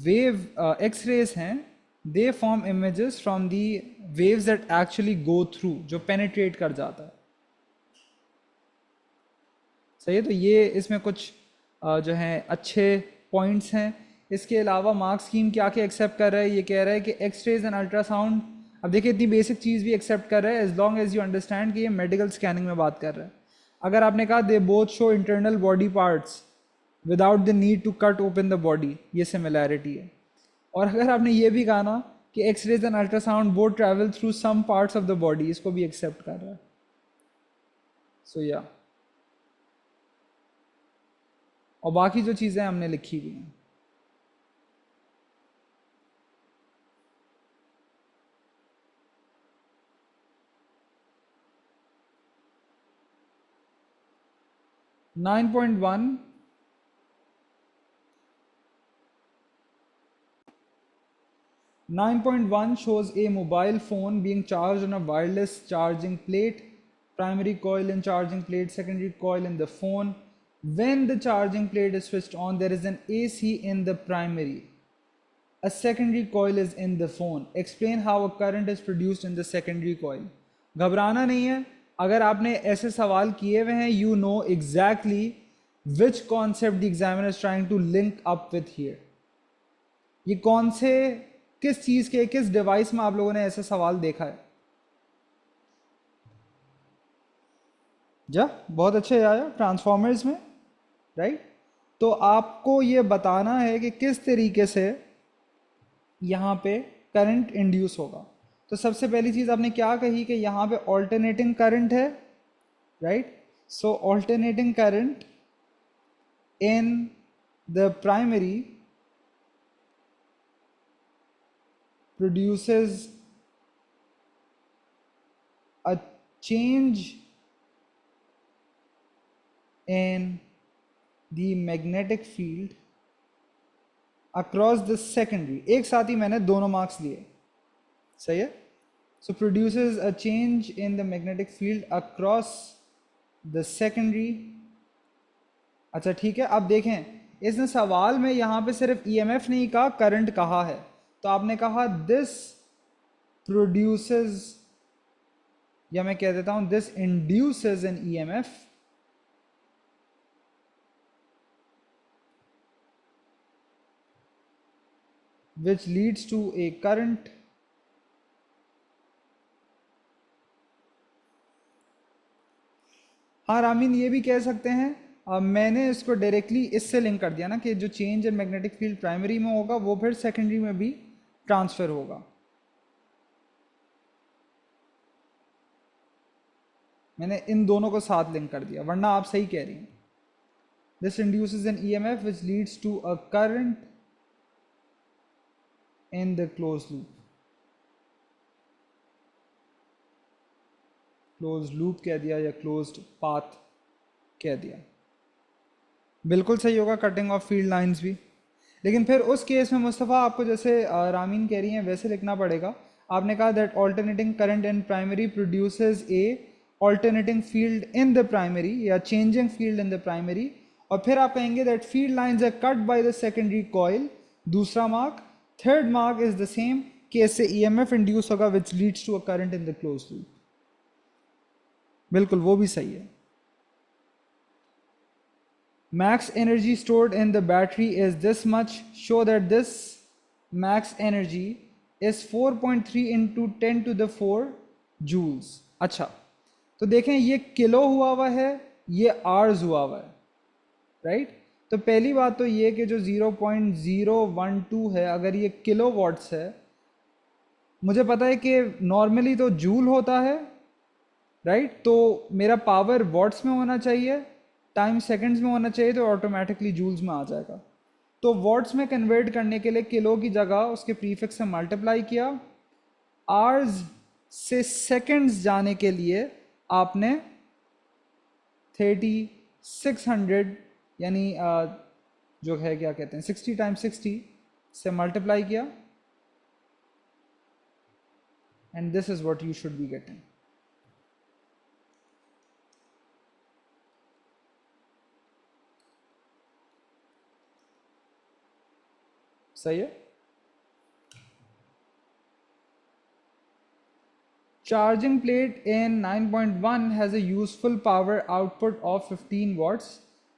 वेव एक्स रेज हैं, they form images from the waves that actually go through, जो पेनिट्रेट कर जाता है। सही है, तो ये इसमें कुछ जो हैं अच्छे पॉइंट्स हैं। इसके अलावा मार्क स्कीम क्या क्या एक्सेप्ट कर रहा है, ये कह रहा है कि एक्स रेज एंड अल्ट्रासाउंड, अब देखिए इतनी बेसिक चीज़ भी एक्सेप्ट कर रहा है as long as you understand कि ये मेडिकल स्कैनिंग में बात कर रहा है। अगर आपने कहा they both show internal body parts without the need to cut open the body, ये सिमिलैरिटी है। और अगर आपने ये भी कहा ना कि X rays and ultrasound both travel through some parts of the body, इसको भी एक्सेप्ट कर रहा है। सो या, और बाकी जो चीज़ें हमने लिखी हुई हैं। (9.1) 9.1 shows a mobile phone being charged on a wireless charging plate, primary coil and charging plate, secondary coil in the phone. When the charging plate is switched on, there is an AC in the primary. A secondary coil is in the phone. Explain how a current is produced in the secondary coil. घबराना नहीं है, अगर आपने ऐसे सवाल किए हुए हैं, you know exactly which concept the examiner is trying to link up with here. ये कौन से, किस चीज के, किस डिवाइस में आप लोगों ने ऐसे सवाल देखा है? बहुत अच्छे आया ट्रांसफॉर्मर्स में, राइट। तो आपको ये बताना है कि किस तरीके से यहाँ पे करंट इंड्यूस होगा। तो सबसे पहली चीज़ आपने क्या कही कि यहाँ पे ऑल्टरनेटिंग करंट है, right. So alternating current in the primary produces a change in the magnetic field across the secondary। एक साथ ही मैंने दोनों मार्क्स लिए, सही है। So produces a change in the magnetic field across the secondary अच्छा ठीक है, अब देखें इसने सवाल में यहाँ पे सिर्फ ईएमएफ नहीं कहा, करंट कहा है। तो आपने कहा दिस प्रोड्यूसेस, या मैं कह देता हूं this induces an EMF which leads to a current हाँ रामीन, ये भी कह सकते हैं। मैंने इसको डायरेक्टली इससे लिंक कर दिया ना कि जो change in magnetic field primary में होगा वो फिर सेकेंडरी में भी ट्रांसफर होगा। मैंने इन दोनों को साथ लिंक कर दिया, वरना आप सही कह रही हैं। This induces an EMF which leads to a current in the close loop. Close loop कह दिया या क्लोज्ड पाथ कह दिया, बिल्कुल सही होगा, कटिंग ऑफ फील्ड लाइंस भी। लेकिन फिर उस केस में मुस्तफ़ा आपको जैसे रामीन कह रही हैं वैसे लिखना पड़ेगा। आपने कहा that alternating current in primary produces a alternating field in the primary या changing field in the primary, और फिर आप कहेंगे that field lines are cut by the secondary coil, दूसरा mark. Third mark is the same कि इससे EMF induce होगा which leads to a current in the close loop. बिल्कुल वो भी सही है। Max energy stored in the battery is this much. Show that this max energy is 4.3 into 10 to the 4 joules. अच्छा, तो देखें ये किलो हुआ है, ये आर्स हुआ है, राइट। तो पहली बात तो ये कि जो 0.012 है, अगर ये किलो वॉट्स है, मुझे पता है कि नॉर्मली तो जूल होता है, राइट। तो मेरा पावर वॉट्स में होना चाहिए, टाइम सेकंड्स में होना चाहिए, तो ऑटोमेटिकली जूल्स में आ जाएगा। तो वॉट्स में कन्वर्ट करने के लिए किलो की जगह उसके प्रीफिक्स से मल्टीप्लाई किया। आवर्स से सेकंड्स जाने के लिए आपने 3600 यानी जो है क्या कहते हैं 60 टाइम्स 60 से मल्टीप्लाई किया, and this is what you should be getting. सही है। Charging plate in 9.1 has a useful power output of 15 watts.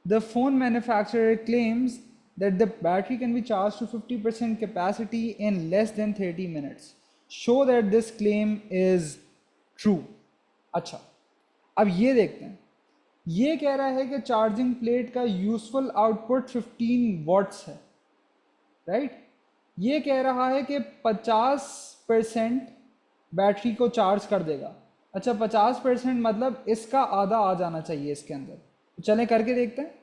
The phone manufacturer claims that the battery can be charged to 50% capacity in less than 30 minutes. Show that this claim is true. अच्छा, अब ये देखते हैं। ये कह रहा है कि चार्जिंग प्लेट का यूजफुल आउटपुट 15 वॉट्स है, राइट। ये कह रहा है कि 50% बैटरी को चार्ज कर देगा। अच्छा, 50% मतलब इसका आधा आ जाना चाहिए इसके अंदर। तो चलें करके देखते हैं।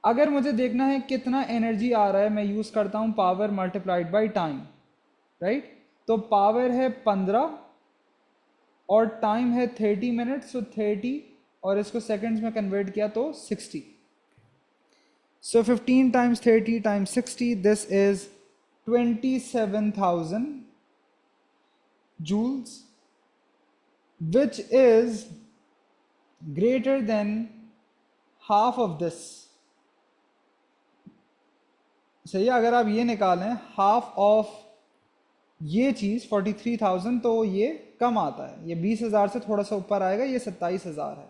अगर मुझे देखना है कितना एनर्जी आ रहा है, मैं यूज़ करता हूँ power multiplied by time, right. तो पावर है 15 और टाइम है 30 मिनट्स, तो 30 और इसको सेकंड्स में कन्वर्ट किया तो 60। So 15 times 30 times 60, this is 27,000 joules, which is greater than half of this. सही है, अगर आप ये निकालें हाफ ऑफ ये चीज़ 43,000 तो ये कम आता है, ये 20,000 से थोड़ा सा ऊपर आएगा, ये 27,000 है।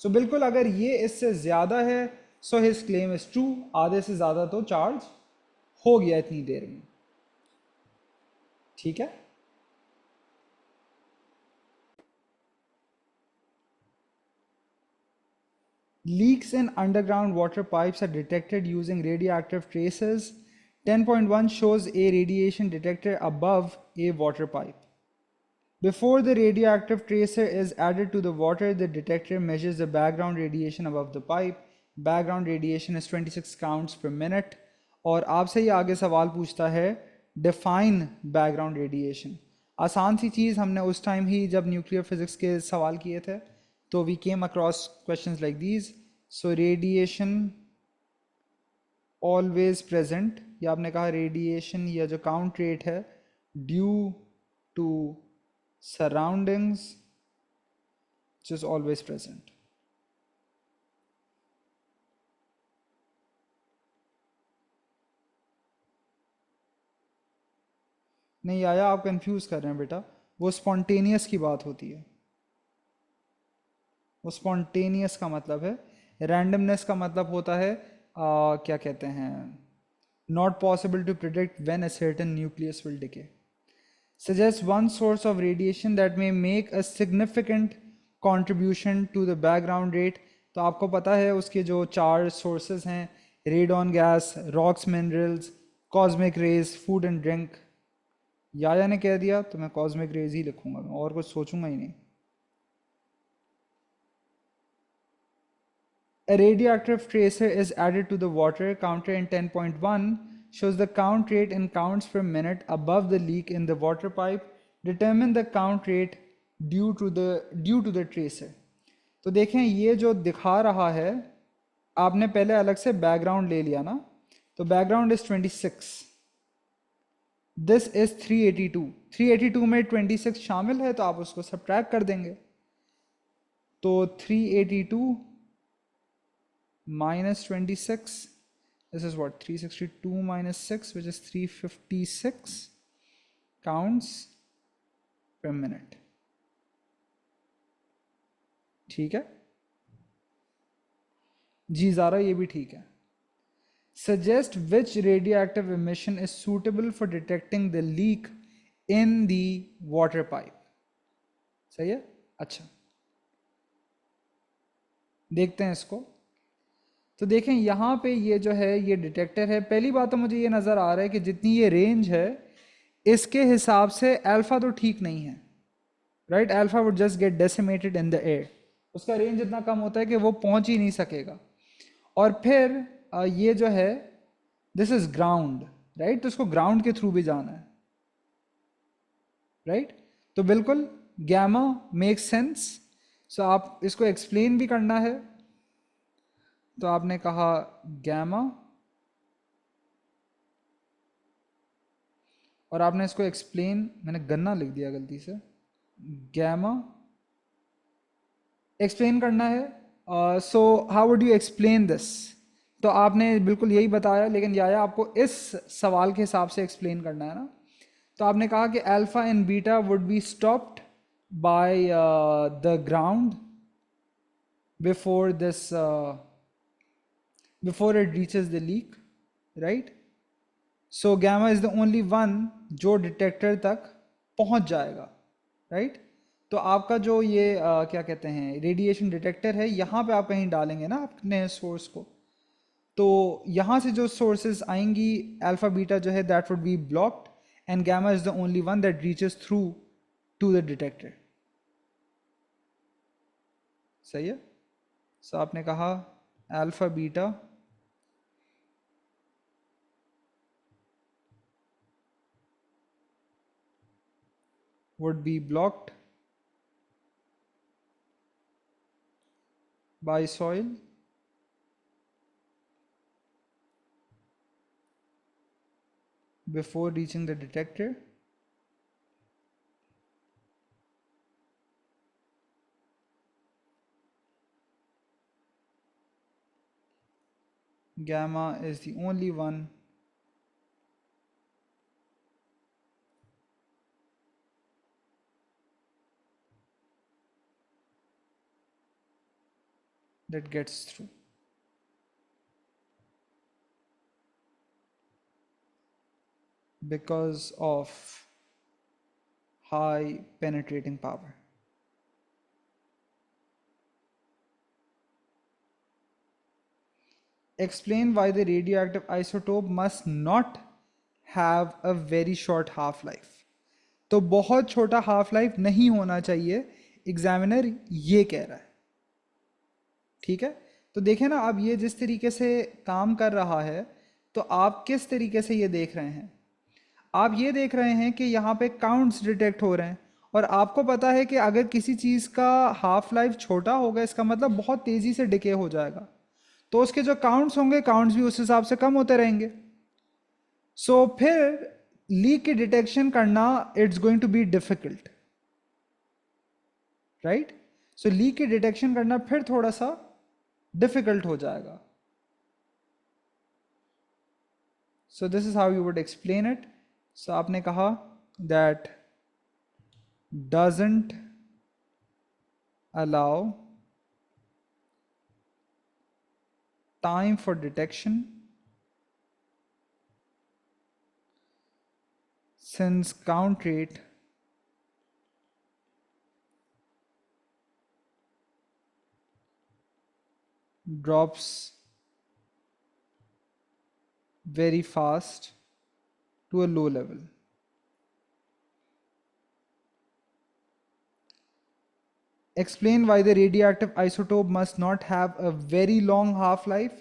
सो बिल्कुल अगर ये इससे ज़्यादा है, so his claim is true, आधे से ज़्यादा तो चार्ज हो गया इतनी देर में। ठीक है। Leaks in underground water pipes are detected using radioactive traces. 10.1 shows a radiation detector above a water pipe. Before the radioactive tracer is added to the water, the detector measures the background radiation above the pipe. Background radiation is 26 counts per minute. और आपसे ही आगे सवाल पूछता है define background radiation. आसान सी चीज़, हमने उस time ही जब न्यूक्लियर फिजिक्स के सवाल किए थे तो we came across questions like these. So radiation always present, या आपने कहा रेडिएशन या जो काउंट रेट है due to surroundings which is always present. नहीं आया, आप कंफ्यूज कर रहे हैं बेटा, वो स्पॉन्टेनियस की बात होती है। वो स्पॉन्टेनियस का मतलब है, रैंडमनेस का मतलब होता है क्या कहते हैं, not possible to predict when a certain nucleus will decay. Suggest one source of radiation that may make a significant contribution to the background rate। तो आपको पता है उसके जो चार सोर्सेज हैं, radon gas, rocks minerals, cosmic rays, food and drink. Yaya ने कह दिया तो मैं कॉस्मिक रेज ही लिखूंगा, मैं और कुछ सोचूंगा ही नहीं। A radioactive tracer is added to the water. Counter in 10.1 shows the count rate in counts per minute above the leak in the water pipe. Determine the count rate due to the tracer. तो देखें ये जो दिखा रहा है, आपने पहले अलग से बैकग्राउंड ले लिया ना, तो बैकग्राउंड इज 26, दिस इज 382। 382 में 26 शामिल है तो आप उसको सब्ट्रैक्ट कर देंगे, तो 382 minus 26, this is what, 362 minus 6, which is 356 counts per minute। ठीक है जी ज़ारा, ये भी ठीक है। Suggest which radioactive emission is suitable for detecting the leak in the water pipe। सही है, अच्छा देखते हैं इसको। तो देखें यहाँ पे ये जो है ये डिटेक्टर है। पहली बात तो मुझे ये नज़र आ रहा है कि जितनी ये रेंज है इसके हिसाब से अल्फ़ा तो ठीक नहीं है, right. Alpha would just get decimated in the air, उसका रेंज इतना कम होता है कि वो पहुंच ही नहीं सकेगा। और फिर ये जो है दिस इज ग्राउंड, राइट, तो उसको ग्राउंड के थ्रू भी जाना है, राइट। तो बिल्कुल गैमा मेक सेंस। सो आप इसको एक्सप्लेन भी करना है, तो आपने कहा गैमा, और आपने इसको एक्सप्लेन, मैंने गन्ना लिख दिया गलती से, गैमा एक्सप्लेन करना है। So how would you explain this, तो आपने बिल्कुल यही बताया, लेकिन या आपको इस सवाल के हिसाब से एक्सप्लेन करना है ना। तो आपने कहा कि alpha and beta would be stopped by the ground before this before it reaches the leak, right. So gamma is the only one जो डिटेक्टर तक पहुंच जाएगा, राइट। तो आपका जो ये क्या कहते हैं रेडिएशन डिटेक्टर है, यहाँ पे आप कहीं डालेंगे ना अपने सोर्स को, तो यहाँ से जो सोर्सेज आएंगी अल्फा बीटा जो है that would be blocked, and gamma is the only one that reaches through to the detector. सही है। सो आपने कहा alpha beta would be blocked by soil before reaching the detector, gamma is the only one that gets through। Because of high penetrating power। Explain why the radioactive isotope must not have a very short half life। तो बहुत छोटा half life नहीं होना चाहिए, examiner ये कह रहा है, ठीक है। तो देखें ना, अब ये जिस तरीके से काम कर रहा है, तो आप किस तरीके से ये देख रहे हैं, आप ये देख रहे हैं कि यहाँ पे काउंट्स डिटेक्ट हो रहे हैं, और आपको पता है कि अगर किसी चीज़ का हाफ लाइफ छोटा होगा इसका मतलब बहुत तेज़ी से डिके हो जाएगा, तो उसके जो काउंट्स होंगे काउंट्स भी उस हिसाब से कम होते रहेंगे। सो फिर लीक की डिटेक्शन करना it's going to be difficult, right. So leak की डिटेक्शन करना फिर थोड़ा सा डिफिकल्ट हो जाएगा। So this is how you would explain it. सो आपने कहा that doesn't allow time for detection since count rate drops very fast to a low level. Explain why the radioactive isotope must not have a very long half life.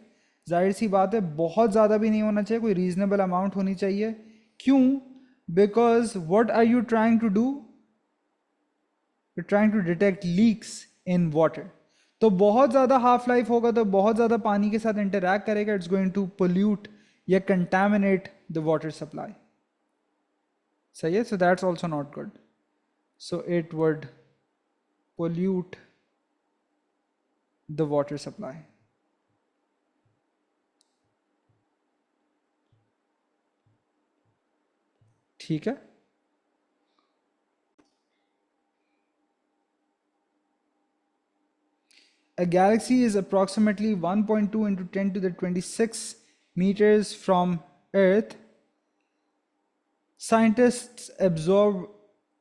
जाहिर सी बात है, बहुत ज़्यादा भी नहीं होना चाहिए, कोई रीजनेबल अमाउंट होनी चाहिए. क्यों? Because what are you trying to do? You're trying to detect leaks in water. तो बहुत ज़्यादा हाफ लाइफ होगा तो बहुत ज़्यादा पानी के साथ इंटरैक्ट करेगा, इट्स गोइंग टू पोल्यूट या कंटामिनेट द वाटर सप्लाई. सही है? So that's also not good. So it would pollute the water supply. ठीक है? A galaxy is approximately 1.2 into 10 to the 26 meters from Earth. Scientists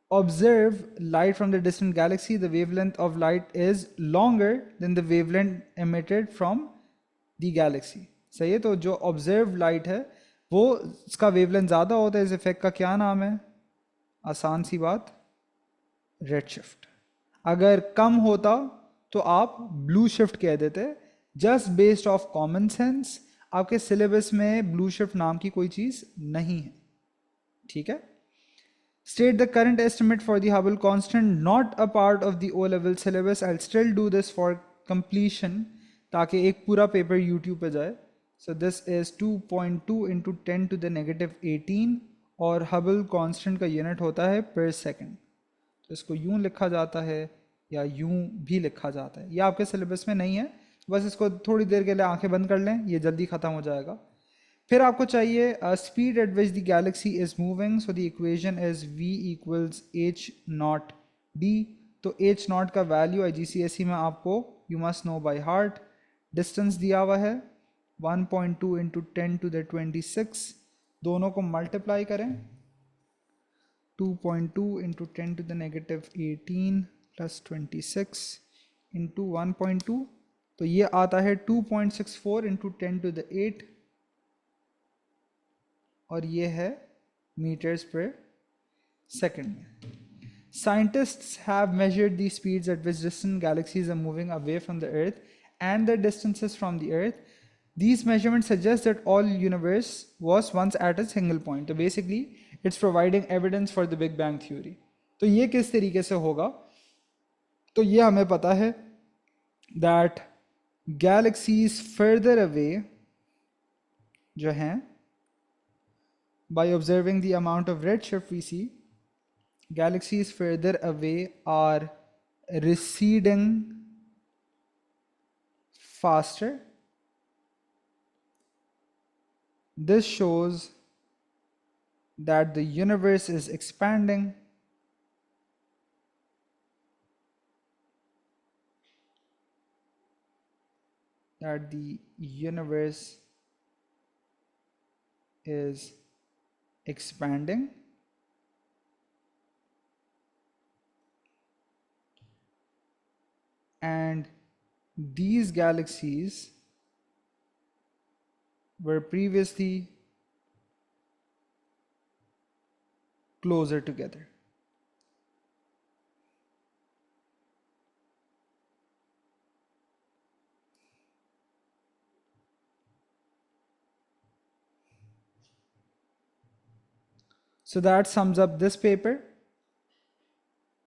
observe light from the distant galaxy. The wavelength of light is longer than the wavelength emitted from the galaxy. सही है? तो जो observed light है वो इसका wavelength ज़्यादा होता है. इस इफेक्ट का क्या नाम है? आसान सी बात, redshift. अगर कम होता तो आप ब्लू शिफ्ट कह देते. Just based of common sense आपके सिलेबस में ब्लू शिफ्ट नाम की कोई चीज़ नहीं है. ठीक है? State the current estimate for the Hubble constant, not a part of the O-level syllabus. I'll still do this for completion ताकि एक पूरा पेपर YouTube पे जाए. So this is 2.2 into 10 to the negative 18 और Hubble constant का unit होता है per second. तो इसको यूं लिखा जाता है या यूं भी लिखा जाता है. ये आपके सिलेबस में नहीं है, बस इसको थोड़ी देर के लिए आंखें बंद कर लें, ये जल्दी ख़त्म हो जाएगा. फिर आपको चाहिए speed at which the Galaxy is moving. So the equation is v equals H not D. तो एच नॉट का वैल्यू IGCSE में आपको you must know by heart. Distance दिया हुआ है 1.2 इंटू 10 टू द 26. दोनों को मल्टीप्लाई करें. 2.2 into 10 to the negative 18 plus 26 into 1.2. तो ये आता है 2.64 इंटू 10 टू द 8 और ये है मीटर्स पर सेकेंड में. Scientists have measured the speeds at which distant galaxies are moving away from the Earth and the distances from the Earth. These measurements suggest that all universe was once at a single point. तो basically it's providing evidence for the Big Bang theory. तो ये किस तरीके से होगा? तो ये हमें पता है that galaxies further away जो हैं, by observing the amount of redshift we see, galaxies further away are receding faster. This shows that the universe is expanding. That the universe is expanding. And these galaxies were previously closer together. So that sums up this paper.